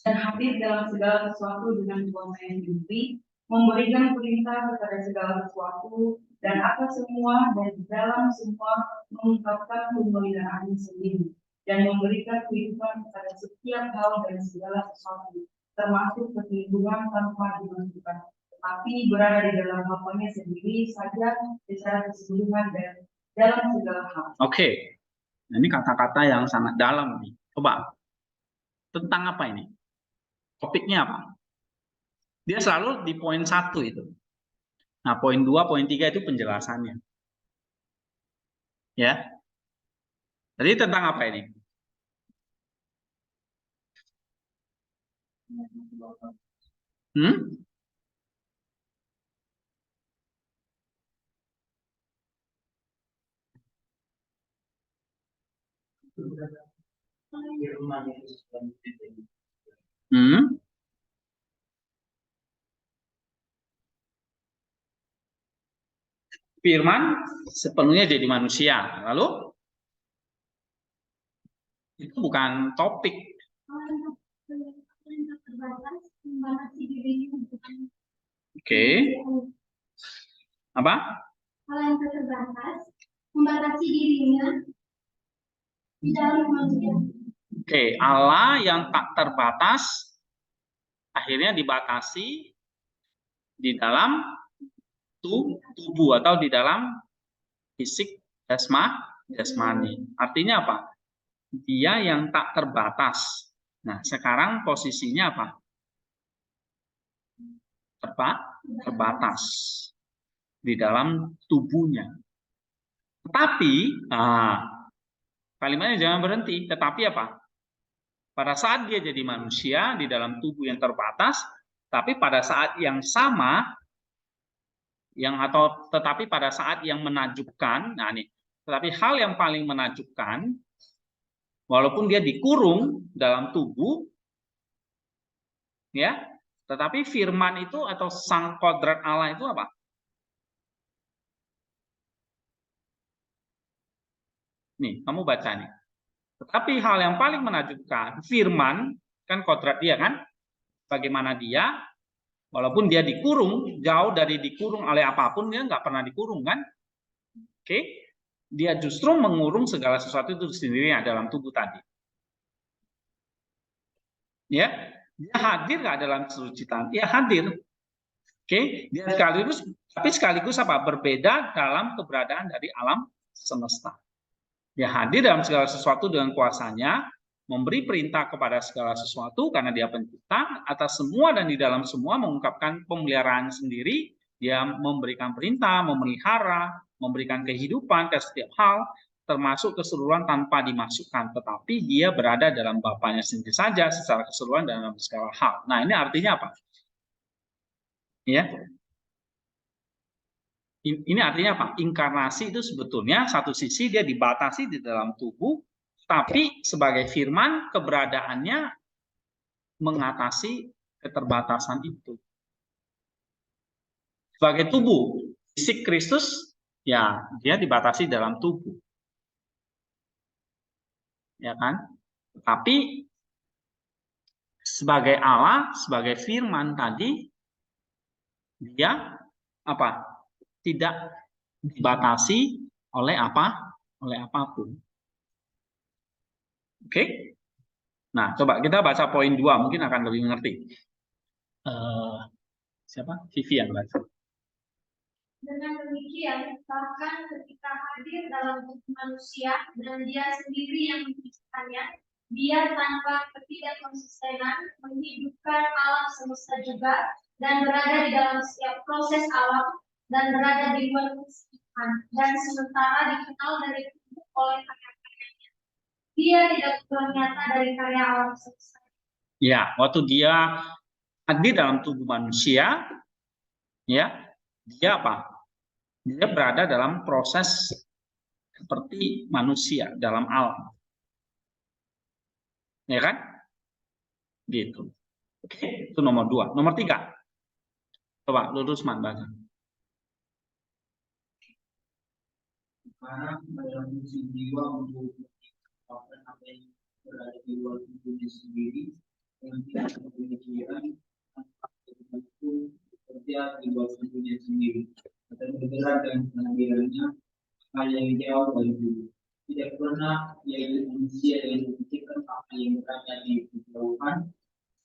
Dan hadir dalam segala sesuatu dengan kuasanya sendiri, memberikan perintah kepada segala sesuatu, dan atas semua dan di dalam semua mengungkapkan pemeliharannya sendiri, dan memberikan kehidupan kepada setiap hal dan segala sesuatu, termasuk kehidupan tanpa dimasukkan. Tetapi berada di dalam Bapanya sendiri saja secara keseluruhan dan dalam segala hal. Oke. Nah, ini kata-kata yang sangat dalam nih. Coba. Tentang apa ini? Topiknya apa? Dia selalu di poin 1 itu. Nah, poin 2, poin 3 itu penjelasannya. Ya. Jadi tentang apa ini? Firman sepenuhnya jadi manusia. Lalu itu bukan topik. Oke. Apa? Hal yang terbatas membatasi dirinya di dalam manusia. Oke, Allah yang tak terbatas akhirnya dibatasi di dalam tubuh atau di dalam fisik jasmani. Artinya apa? Dia yang tak terbatas. Nah, sekarang posisinya apa? Terbatas di dalam tubuhnya. Tetapi, kalimatnya jangan berhenti. Tetapi apa? Pada saat dia jadi manusia di dalam tubuh yang terbatas, tapi pada saat yang sama, tetapi pada saat yang menakjubkan, nah nih, tetapi hal yang paling menakjubkan, walaupun dia dikurung dalam tubuh, ya, tetapi firman itu atau sang kodrat Allah itu apa? Nih, kamu baca nih. Tetapi hal yang paling menakjubkan, firman, kan kodrat dia kan, bagaimana dia, walaupun dia dikurung, jauh dari dikurung oleh apapun, dia nggak pernah dikurung kan? Oke, dia justru mengurung segala sesuatu itu sendiri dalam tubuh tadi. Ya, Dia hadir nggak dalam kesucitan? Dia hadir. Oke, dia sekaligus apa? Berbeda dalam keberadaan dari alam semesta. Dia hadir dalam segala sesuatu dengan kuasanya, memberi perintah kepada segala sesuatu karena dia pencipta atas semua dan di dalam semua mengungkapkan pemeliharaan sendiri. Dia memberikan perintah, memelihara, memberikan kehidupan ke setiap hal, termasuk keseluruhan tanpa dimasukkan. Tetapi dia berada dalam Bapanya sendiri saja secara keseluruhan dalam segala hal. Nah, ini artinya apa? Ya, ini artinya apa? Inkarnasi itu sebetulnya satu sisi dia dibatasi di dalam tubuh, tapi sebagai firman keberadaannya mengatasi keterbatasan itu. Sebagai tubuh, fisik Kristus, ya dia dibatasi dalam tubuh. Ya kan? Tapi sebagai Allah, sebagai firman tadi, dia apa? Tidak dibatasi oleh apa? Oleh apapun. Oke? Nah, coba kita baca poin 2, mungkin akan lebih mengerti. Siapa? Vivian baca. Dengan demikian, bahkan ketika hadir dalam tubuh manusia dan dia sendiri yang menciptakannya, dia tanpa ketidakkonsistenan menghidupkan alam semesta juga dan berada di dalam setiap proses alam dan berada di luar keseimbangan dan sementara dikenal dari tubuh oleh karya-karyanya. Dia tidak ternyata dari karya alam semesta. Ya, waktu dia hadir dalam tubuh manusia, ya, dia apa? Dia berada dalam proses seperti manusia dalam alam. Ya kan? Gitu. Oke, itu nomor 2. Nomor 3. Coba Lurusman baca. Karena dalam fungsi jiwa untuk melakukan apa yang berada di luar tubuhnya sendiri yang tidak mempunyai pikiran tanpa itu bekerja di luar tubuhnya sendiri atau bergerak dengan pengambilannya hal yang jauh dari dulu. Tidak pernah yaitu manusia dengan memikirkan apa yang berada di kejauhan.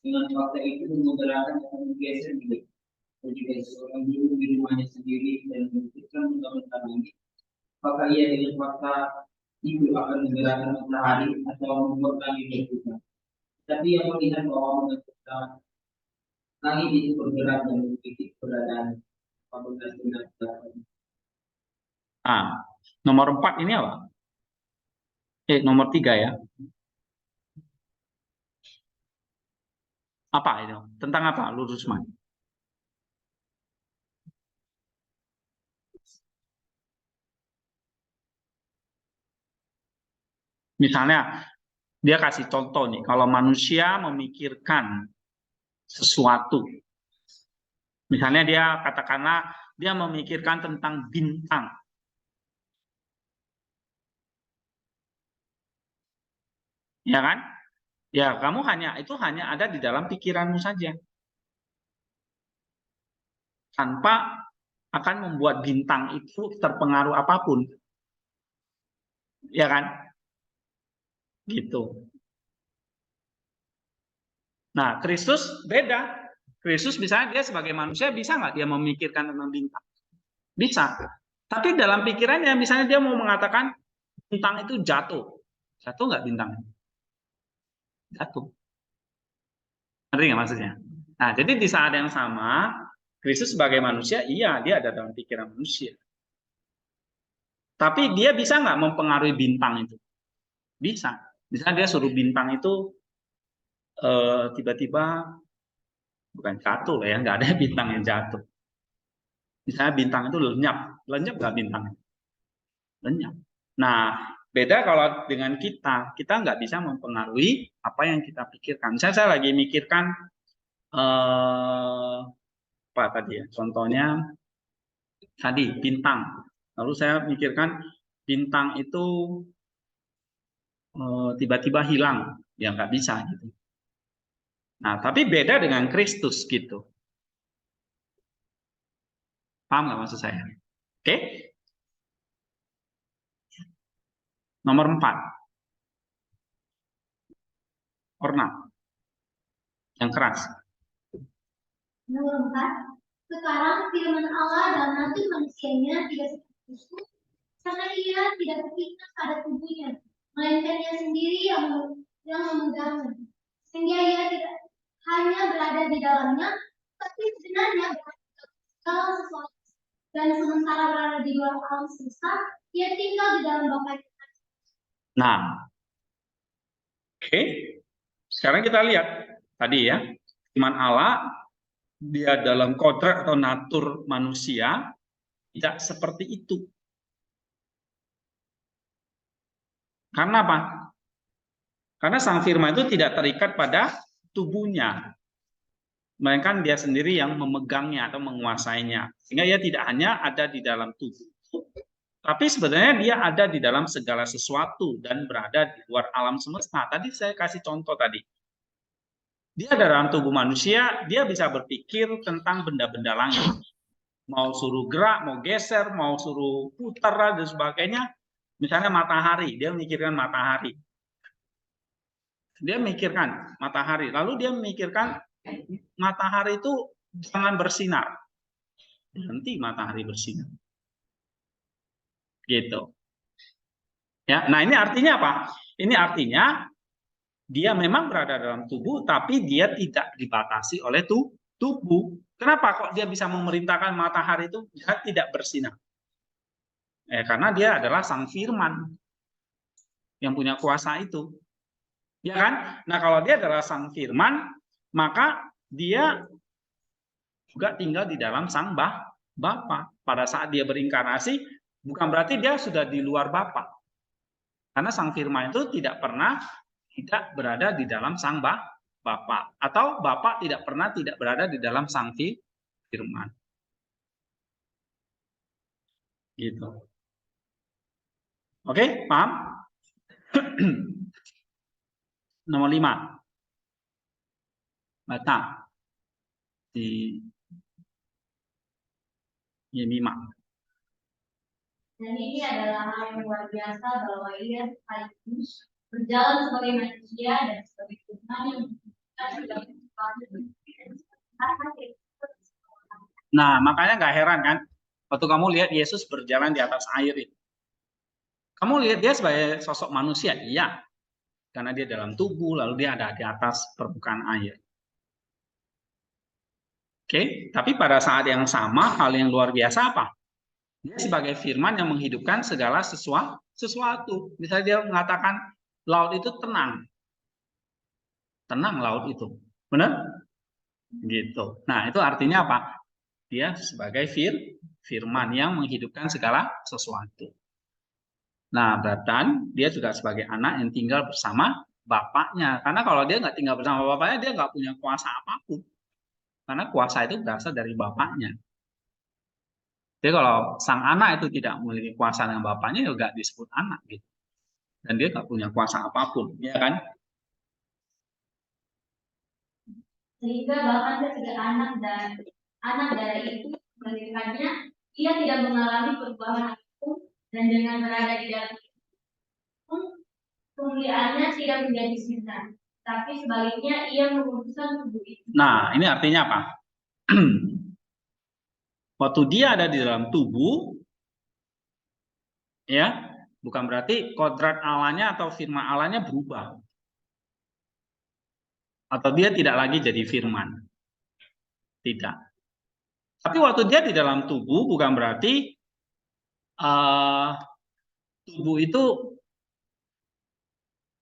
Dengan fakta itu menggerakkan dan menggeser diri. Jika seorang dulu di rumahnya sendiri dan memikirkan undang-undang ini, maka ia dengan fakta itu akan menggerakkan matahari atau membuat langit berputar. Tapi yang melihat bahwa menentukan langit itu bergerak dan memiliki keberadaan apabila benar. Nomor 4 ini apa? Nomor 3 ya. Apa itu? Tentang apa, Lurusman? Misalnya, dia kasih contoh nih, kalau manusia memikirkan sesuatu, misalnya dia katakanlah dia memikirkan tentang bintang, ya kan? Ya, kamu hanya ada di dalam pikiranmu saja, tanpa akan membuat bintang itu terpengaruh apapun, ya kan? Gitu. Nah, Kristus beda. Kristus misalnya dia sebagai manusia bisa nggak dia memikirkan tentang bintang? Bisa. Tapi dalam pikirannya misalnya dia mau mengatakan bintang itu jatuh. Jatuh nggak bintang? Jatuh. Ngerti nggak maksudnya? Nah, jadi di saat yang sama, Kristus sebagai manusia, iya dia ada dalam pikiran manusia. Tapi dia bisa nggak mempengaruhi bintang itu? Bisa. Misalnya dia suruh bintang itu tiba-tiba bukan jatuh lah ya, nggak ada bintang yang jatuh. Misalnya bintang itu lenyap nggak bintangnya? Lenyap. Nah, beda kalau dengan kita nggak bisa mempengaruhi apa yang kita pikirkan. Misalnya saya lagi mikirkan apa tadi ya? Contohnya tadi bintang. Lalu saya mikirkan bintang itu tiba-tiba hilang, ya nggak bisa gitu. Nah, tapi beda dengan Kristus gitu. Paham nggak maksud saya? Oke? Nomor 4. Orna. Yang keras. Nomor 4, sekarang firman Allah dalam hati manusianya tidak seperti itu, karena ia tidak berpihak pada tubuhnya, melainkan ia sendiri yang memegangnya, sehingga ia tidak hanya berada di dalamnya, tapi sebenarnya berada di dalam segala sesuatu. Dan sementara berada di luar alam semesta, ia tinggal di dalam Bapa. Nah, oke. Sekarang kita lihat tadi ya, firman Allah dia dalam kodrat atau natur manusia tidak seperti itu. Karena apa? Karena sang firman itu tidak terikat pada tubuhnya, melainkan dia sendiri yang memegangnya atau menguasainya. Sehingga ia tidak hanya ada di dalam tubuh, tapi sebenarnya dia ada di dalam segala sesuatu dan berada di luar alam semesta. Tadi saya kasih contoh tadi. Dia dalam tubuh manusia, dia bisa berpikir tentang benda-benda langit. Mau suruh gerak, mau geser, mau suruh putar, dan sebagainya. Misalnya matahari, dia memikirkan matahari. Dia memikirkan matahari. Lalu dia memikirkan matahari itu jangan bersinar. Berhenti matahari bersinar. Gitu. Ya, nah ini artinya apa? Ini artinya dia memang berada dalam tubuh, tapi dia tidak dibatasi oleh tubuh. Kenapa kok dia bisa memerintahkan matahari itu tidak bersinar? Karena dia adalah sang firman yang punya kuasa itu. Ya kan? Nah, kalau dia adalah sang firman, maka dia juga tinggal di dalam sang Bapa. Pada saat dia berinkarnasi, bukan berarti dia sudah di luar Bapa. Karena sang firman itu tidak pernah tidak berada di dalam sang Bapa, atau Bapa tidak pernah tidak berada di dalam sang firman. Gitu. Oke, paham? Nomor 5. Baca di Yeremia. Dan ini adalah hal yang luar biasa bahwa ia sekaligus berjalan sebagai manusia dan sebagai Tuhan yang Nah, makanya nggak heran kan, waktu kamu lihat Yesus berjalan di atas air itu. Kamu lihat dia sebagai sosok manusia, iya. Karena dia dalam tubuh, lalu dia ada di atas permukaan air. Oke, tapi pada saat yang sama, hal yang luar biasa apa? Dia sebagai firman yang menghidupkan segala sesuatu. Misalnya dia mengatakan, laut itu tenang. Tenang laut itu. Benar? Gitu. Nah, itu artinya apa? Dia sebagai firman yang menghidupkan segala sesuatu. Nah, berarti dia juga sebagai anak yang tinggal bersama bapaknya. Karena kalau dia nggak tinggal bersama bapaknya, dia nggak punya kuasa apapun. Karena kuasa itu berasal dari bapaknya. Jadi kalau sang anak itu tidak memiliki kuasa dengan bapaknya, ya nggak disebut anak gitu. Dan dia nggak punya kuasa apapun, ya kan? Sehingga bahkan ketika anak dari itu melahirkannya, ia tidak mengalami perubahan apapun, dan dengan berada di dalam itu, kemuliaannya tidak menjadi sinar, tapi sebaliknya ia menguduskan tubuh itu. Nah, ini artinya apa? Waktu dia ada di dalam tubuh, ya, bukan berarti kodrat Allahnya atau firman Allahnya berubah. Atau dia tidak lagi jadi firman. Tidak. Tapi waktu dia di dalam tubuh, bukan berarti tubuh itu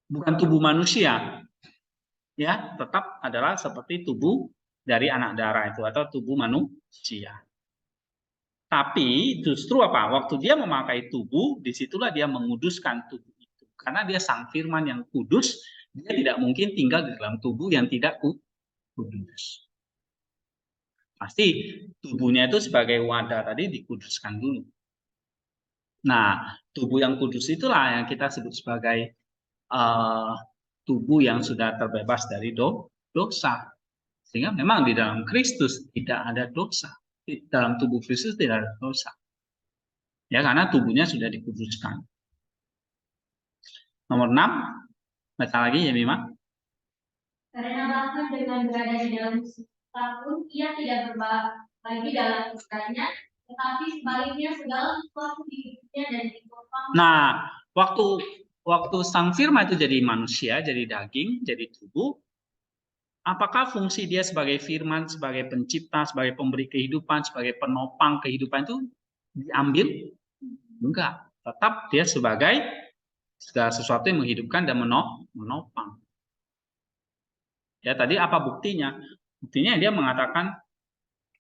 bukan tubuh manusia. Ya, tetap adalah seperti tubuh dari anak darah itu atau tubuh manusia. Tapi justru apa? Waktu dia memakai tubuh, disitulah dia menguduskan tubuh itu. Karena dia sang firman yang kudus, dia tidak mungkin tinggal di dalam tubuh yang tidak kudus. Pasti tubuhnya itu sebagai wadah tadi dikuduskan dulu. Nah, tubuh yang kudus itulah yang kita sebut sebagai tubuh yang sudah terbebas dari dosa. Sehingga memang di dalam Kristus tidak ada dosa. Di dalam tubuh Kristus tidak ada dosa. Ya, karena tubuhnya sudah dikuduskan. Nomor 6, baca lagi ya Mima. Karena bahkan dengan berada di dalam tahun, ia tidak berbagi dalam usahanya, tetapi sebaliknya segala sesuatu di hidupnya dan ditopang. Nah, waktu sang firman itu jadi manusia, jadi daging, jadi tubuh, apakah fungsi dia sebagai firman, sebagai pencipta, sebagai pemberi kehidupan, sebagai penopang kehidupan itu diambil? Enggak. Tetap dia sebagai segala sesuatu yang menghidupkan dan menopang. Ya, tadi apa buktinya? Buktinya dia mengatakan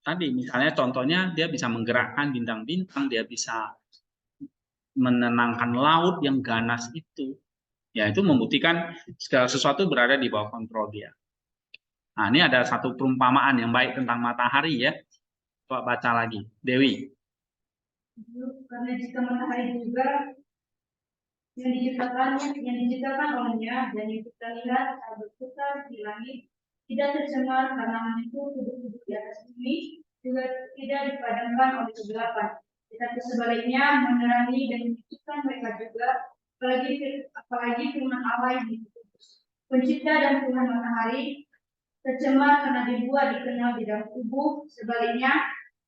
tadi, misalnya contohnya dia bisa menggerakkan bintang-bintang, dia bisa menenangkan laut yang ganas itu. Ya, itu membuktikan segala sesuatu berada di bawah kontrol dia. Nah, ini ada satu perumpamaan yang baik tentang matahari ya. Coba baca lagi, Dewi. Karena jika matahari juga yang diciptakan olehnya dan yang kita lihat berputar di langit tidak tercemar karena menyentuh tubuh-tubuh di atas bumi, juga tidak dipadamkan oleh kegelapan, tetapi sebaliknya menerangi dan menyucikan mereka juga, apalagi firman Allah yang dikudus. Pencipta dan Tuhan matahari tercemar karena dibuat dikenal di dalam tubuh, sebaliknya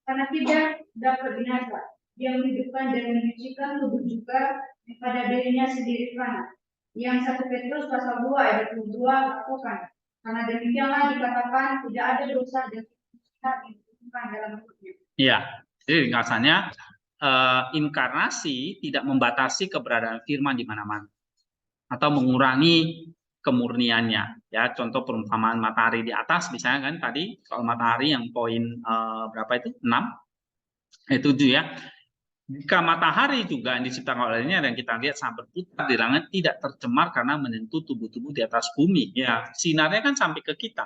karena tidak dapat binasa. Dia menghidupkan dan menyucikan tubuh juga pada dirinya sendiri karena yang 1 Petrus pasal 2 ayat 22 lakukan. Karena demikianlah dikatakan tidak ada dosa dan yang ditentukan dalam hidupnya. Iya, jadi ringkasannya inkarnasi tidak membatasi keberadaan firman di mana-mana atau mengurangi kemurniannya. Ya, contoh perumpamaan matahari di atas, misalnya kan tadi soal matahari yang poin berapa itu 6, 7 ya. Jika matahari juga yang diciptakan olehnya dan kita lihat sangat berputar di langit tidak tercemar karena menyentuh tubuh-tubuh di atas bumi. Ya, sinarnya kan sampai ke kita.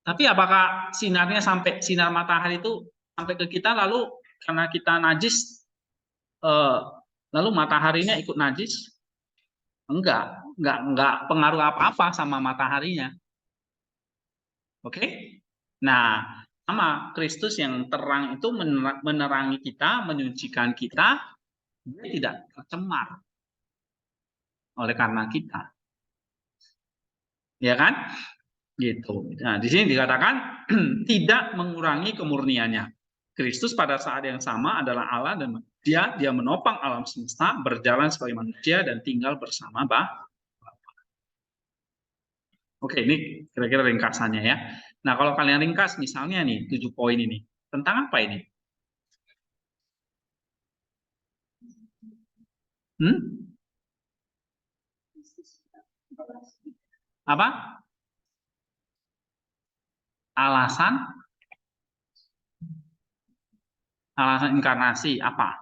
Tapi apakah sinarnya sampai sinar matahari itu sampai ke kita lalu karena kita najis lalu mataharinya ikut najis? Enggak pengaruh apa-apa sama mataharinya. Oke? Nah, sama Kristus yang terang itu menerangi kita, menyucikan kita, dia tidak tercemar oleh karena kita. Ya kan? Gitu. Nah, di sini dikatakan tidak mengurangi kemurniannya. Kristus pada saat yang sama adalah Allah dan dia menopang alam semesta, berjalan sebagai manusia dan tinggal bersama Bapa. Oke, ini kira-kira ringkasannya ya. Nah, kalau kalian ringkas misalnya nih 7 poin ini. Tentang apa ini? Apa? Alasan inkarnasi apa?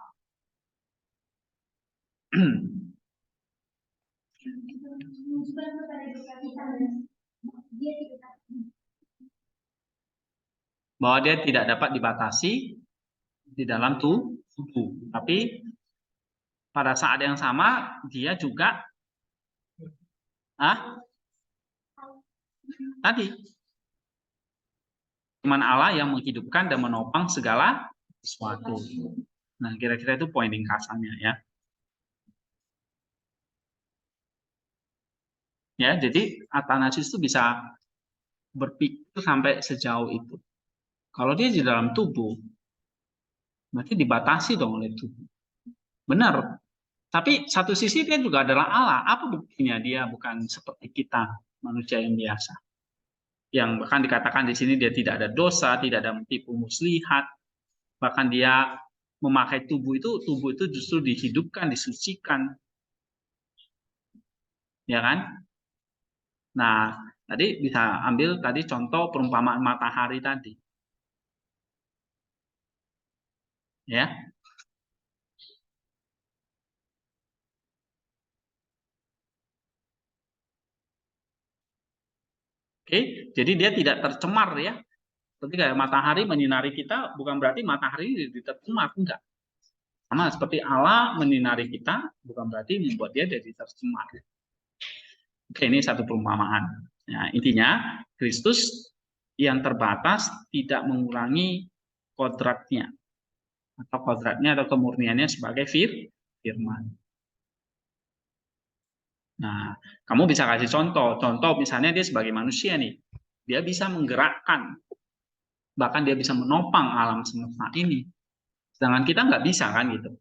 Bahwa dia tidak dapat dibatasi di dalam tubuh. Tapi pada saat yang sama dia juga tadi firman Allah yang menghidupkan dan menopang segala sesuatu. Nah, kira-kira itu poin ringkasannya ya. Ya, jadi Athanasius itu bisa berpikir sampai sejauh itu. Kalau dia di dalam tubuh, berarti dibatasi dong oleh tubuh. Benar. Tapi satu sisi dia juga adalah Allah. Apa buktinya dia bukan seperti kita, manusia yang biasa? Yang bahkan dikatakan di sini dia tidak ada dosa, tidak ada tipu muslihat. Bahkan dia memakai tubuh itu justru dihidupkan, disucikan. Ya kan? Nah, tadi bisa ambil tadi contoh perumpamaan matahari tadi. Ya. Oke, jadi dia tidak tercemar ya. Ketika matahari menyinari kita, bukan berarti matahari tercemar, enggak. Sama seperti Allah menyinari kita, bukan berarti membuat dia jadi tercemar. Oke, ini satu perumpamaan. Nah, intinya Kristus yang terbatas tidak mengurangi kodratnya atau kemurniannya sebagai firman. Nah, kamu bisa kasih contoh. Contoh misalnya dia sebagai manusia nih, dia bisa menggerakkan, bahkan dia bisa menopang alam semesta ini. Sedangkan kita nggak bisa kan gitu.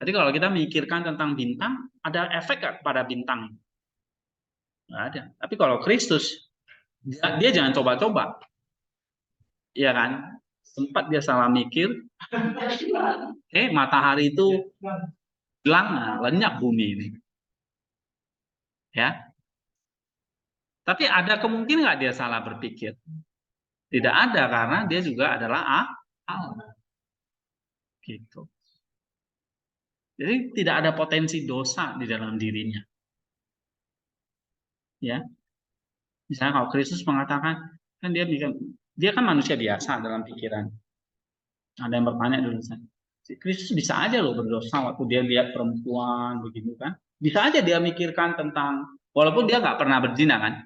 Jadi kalau kita mikirkan tentang bintang, ada efek nggak pada bintang? Nggak ada. Tapi kalau Kristus, dia jangan coba-coba. Iya kan? Sempat dia salah mikir, matahari itu hilang, lenyap bumi ini. Ya. Tapi ada kemungkinan nggak dia salah berpikir? Tidak ada, karena dia juga adalah Allah. Gitu. Jadi tidak ada potensi dosa di dalam dirinya. Ya. Misalnya kalau Kristus mengatakan, kan dia kan manusia biasa dalam pikiran. Ada yang bertanya dulu, Kristus bisa aja loh berdosa waktu dia lihat perempuan begitu kan. Bisa aja dia mikirkan tentang, walaupun dia nggak pernah berzina kan.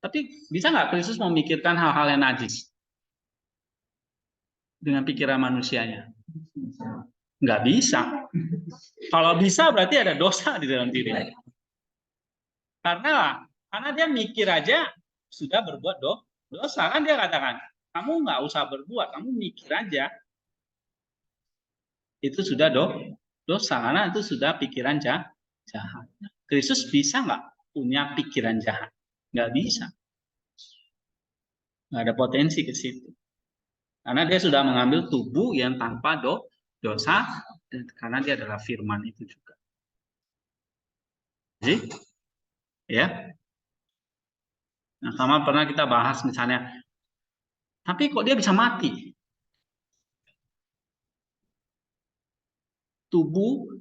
Tapi bisa nggak Kristus memikirkan hal-hal yang najis? Dengan pikiran manusianya? Nggak bisa. Kalau bisa berarti ada dosa di dalam dirinya. Karena dia mikir aja sudah berbuat dosa. Kan dia katakan, kamu nggak usah berbuat, kamu mikir aja. Itu sudah dosa, karena itu sudah pikiran jahat. Kristus bisa nggak punya pikiran jahat? Nggak bisa. Nggak ada potensi ke situ. Karena dia sudah mengambil tubuh yang tanpa dosa, karena dia adalah firman itu juga. Jadi, ya. Nah, sama pernah kita bahas misalnya, tapi kok dia bisa mati? Tubuh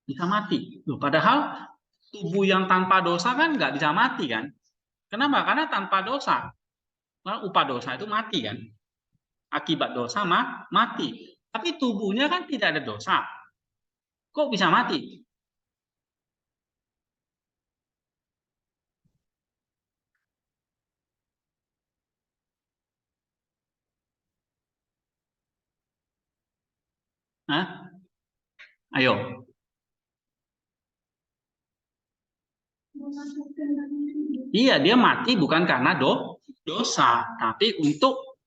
bisa mati. Loh, padahal tubuh yang tanpa dosa kan nggak bisa mati kan? Kenapa? Karena tanpa dosa. Karena upah dosa itu mati kan? Akibat dosa mati. Tapi tubuhnya kan tidak ada dosa. Kok bisa mati? Hah? Ayo. Iya, dia mati bukan karena dosa, tapi untuk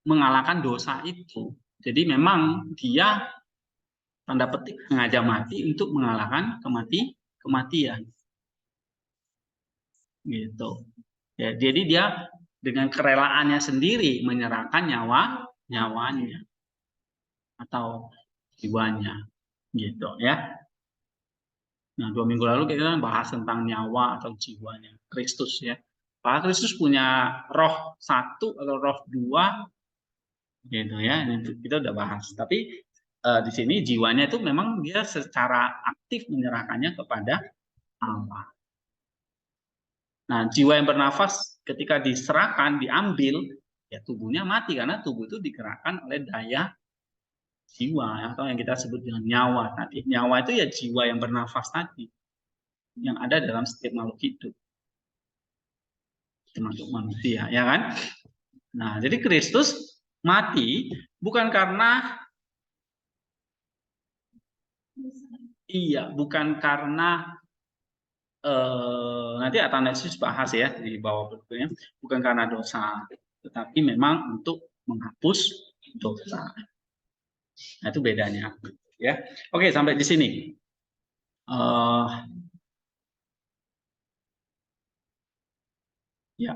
mengalahkan dosa itu. Jadi memang dia tanda petik sengaja mati untuk mengalahkan kematian. Gitu. Ya, jadi dia dengan kerelaannya sendiri menyerahkan nyawanya atau jiwanya, gitu ya. Nah, 2 minggu lalu kita bahas tentang nyawa atau jiwanya Kristus ya. Pak Kristus punya roh 1 atau roh 2, gitu ya. Ini kita udah bahas. Tapi di sini jiwanya itu memang dia secara aktif menyerahkannya kepada Allah. Nah, jiwa yang bernafas ketika diserahkan, diambil, ya tubuhnya mati karena tubuh itu digerakkan oleh daya jiwa atau yang kita sebut dengan nyawa tadi. Nyawa itu ya jiwa yang bernafas tadi, yang ada dalam setiap makhluk hidup, termasuk manusia, ya kan? Nah, jadi Kristus mati bukan karena bukan karena nanti Athanasius bahas ya di bawah bukunya, bukan karena dosa, tetapi memang untuk menghapus dosa. Nah, itu bedanya ya. Oke, sampai di sini. Ya,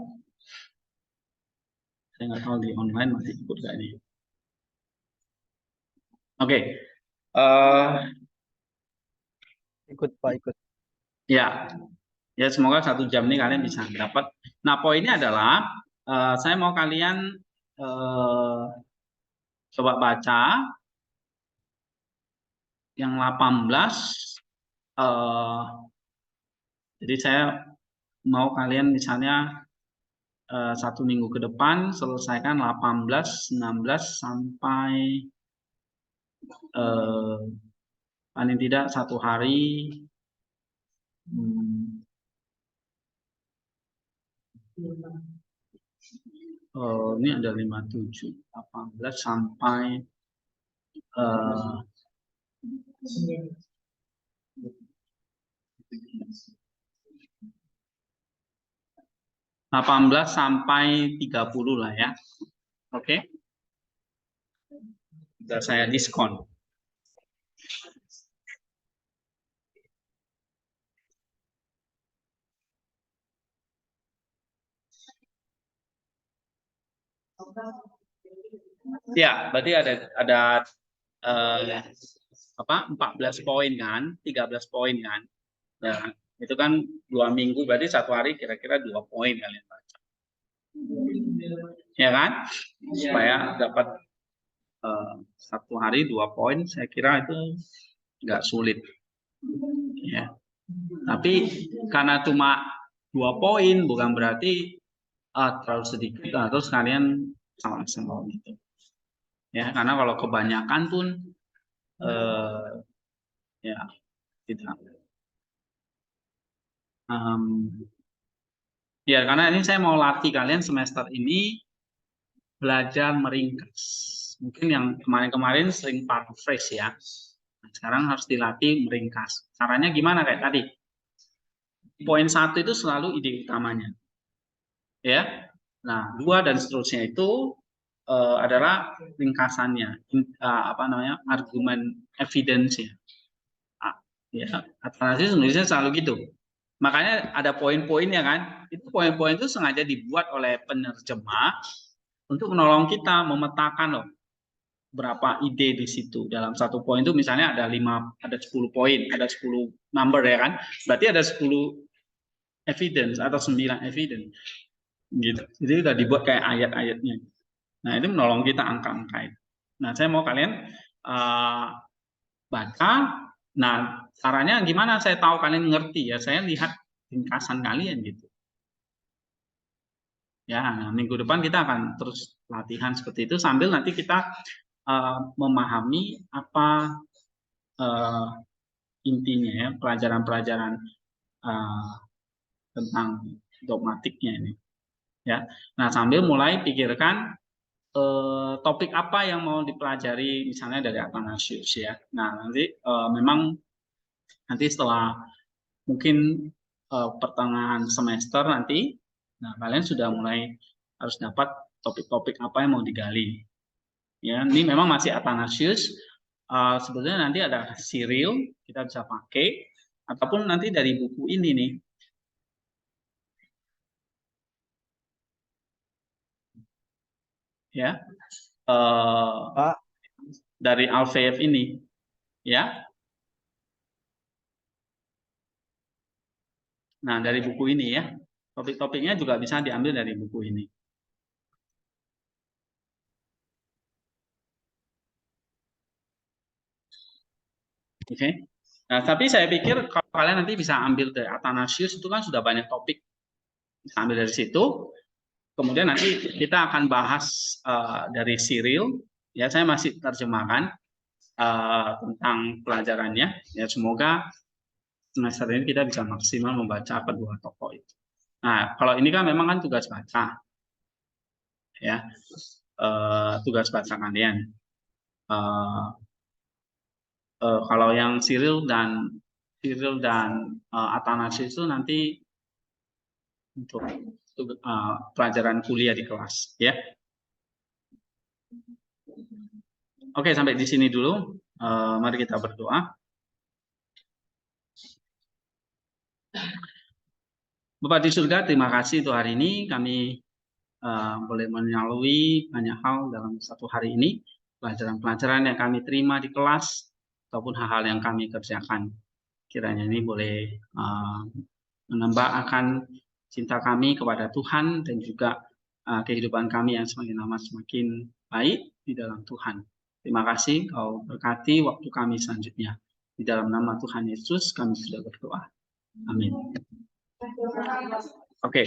saya nggak tahu di online masih ikut nggak ini. Oke, ikut Pak, ikut. Ya, ya semoga 1 jam ini kalian bisa dapat. Nah, poinnya adalah saya mau kalian coba baca yang 18. Jadi saya mau kalian misalnya 1 minggu ke depan selesaikan 18, 19 sampai paling tidak 1 hari. Ini ada 57, 18 sampai 9. 18 sampai 30 lah ya. Oke. Sudah saya diskon. Ya, berarti ada 14 poin kan, 13 poin kan. Ya, itu kan 2 minggu, berarti 1 hari kira-kira 2 poin kalian baca. Ya kan? Supaya dapat 1 hari 2 poin, saya kira itu nggak sulit. Ya. Tapi karena cuma 2 poin bukan berarti terlalu sedikit, terus kalian sama-sama gitu. Ya, karena kalau kebanyakan pun ya tidak. Ya, karena ini saya mau latih kalian semester ini belajar meringkas. Mungkin yang kemarin-kemarin sering paraphrase ya. Nah, sekarang harus dilatih meringkas. Caranya gimana kayak tadi? Poin 1 itu selalu ide utamanya. Ya. Nah, 2 dan seterusnya itu adalah ringkasannya, argumen evidence ya. Ya, analisis Indonesia selalu gitu. Makanya ada poin-poinnya kan. Itu poin-poin itu sengaja dibuat oleh penerjemah untuk menolong kita memetakan loh berapa ide di situ. Dalam 1 poin itu misalnya ada 10 poin, ada 10 number ya kan. Berarti ada 10 evidence atau 9 evidence. Gitu. Jadi udah dibuat kayak ayat-ayatnya. Nah, itu menolong kita angka-angka itu. Nah, saya mau kalian baca. Nah, caranya gimana saya tahu kalian ngerti ya? Saya lihat ringkasan kalian gitu. Ya, nah, minggu depan kita akan terus latihan seperti itu sambil nanti kita memahami apa intinya ya, pelajaran-pelajaran tentang dogmatiknya ini. Ya, nah sambil mulai pikirkan topik apa yang mau dipelajari misalnya dari Athanasius ya. Nah nanti memang nanti setelah mungkin pertengahan semester nanti, nah kalian sudah mulai harus dapat topik-topik apa yang mau digali. Ya, ini memang masih Athanasius. Sebetulnya nanti ada Cyril kita bisa pakai ataupun nanti dari buku ini nih. Ya. Dari Alfeev ini. Ya. Nah, dari buku ini ya. Topik-topiknya juga bisa diambil dari buku ini. Oke. Nah, tapi saya pikir kalau kalian nanti bisa ambil dari Athanasius itu kan sudah banyak topik. Bisa ambil dari situ. Kemudian nanti kita akan bahas dari Cyril. Ya, saya masih terjemahkan tentang pelajarannya. Ya, semoga semester ini kita bisa maksimal membaca kedua tokoh itu. Nah, kalau ini kan memang kan tugas baca. Ya. Tugas baca kalian. Kalau yang Cyril dan Athanasius itu nanti untuk pelajaran kuliah di kelas, ya. Oke, sampai di sini dulu. Mari kita berdoa. Bapak di surga, terima kasih untuk hari ini kami boleh melalui banyak hal dalam 1 hari ini, pelajaran-pelajaran yang kami terima di kelas ataupun hal-hal yang kami kerjakan. Kiranya ini boleh menambah akan cinta kami kepada Tuhan dan juga kehidupan kami yang semakin lama semakin baik di dalam Tuhan. Terima kasih Kau berkati waktu kami selanjutnya. Di dalam nama Tuhan Yesus kami sudah berdoa. Amin. Oke.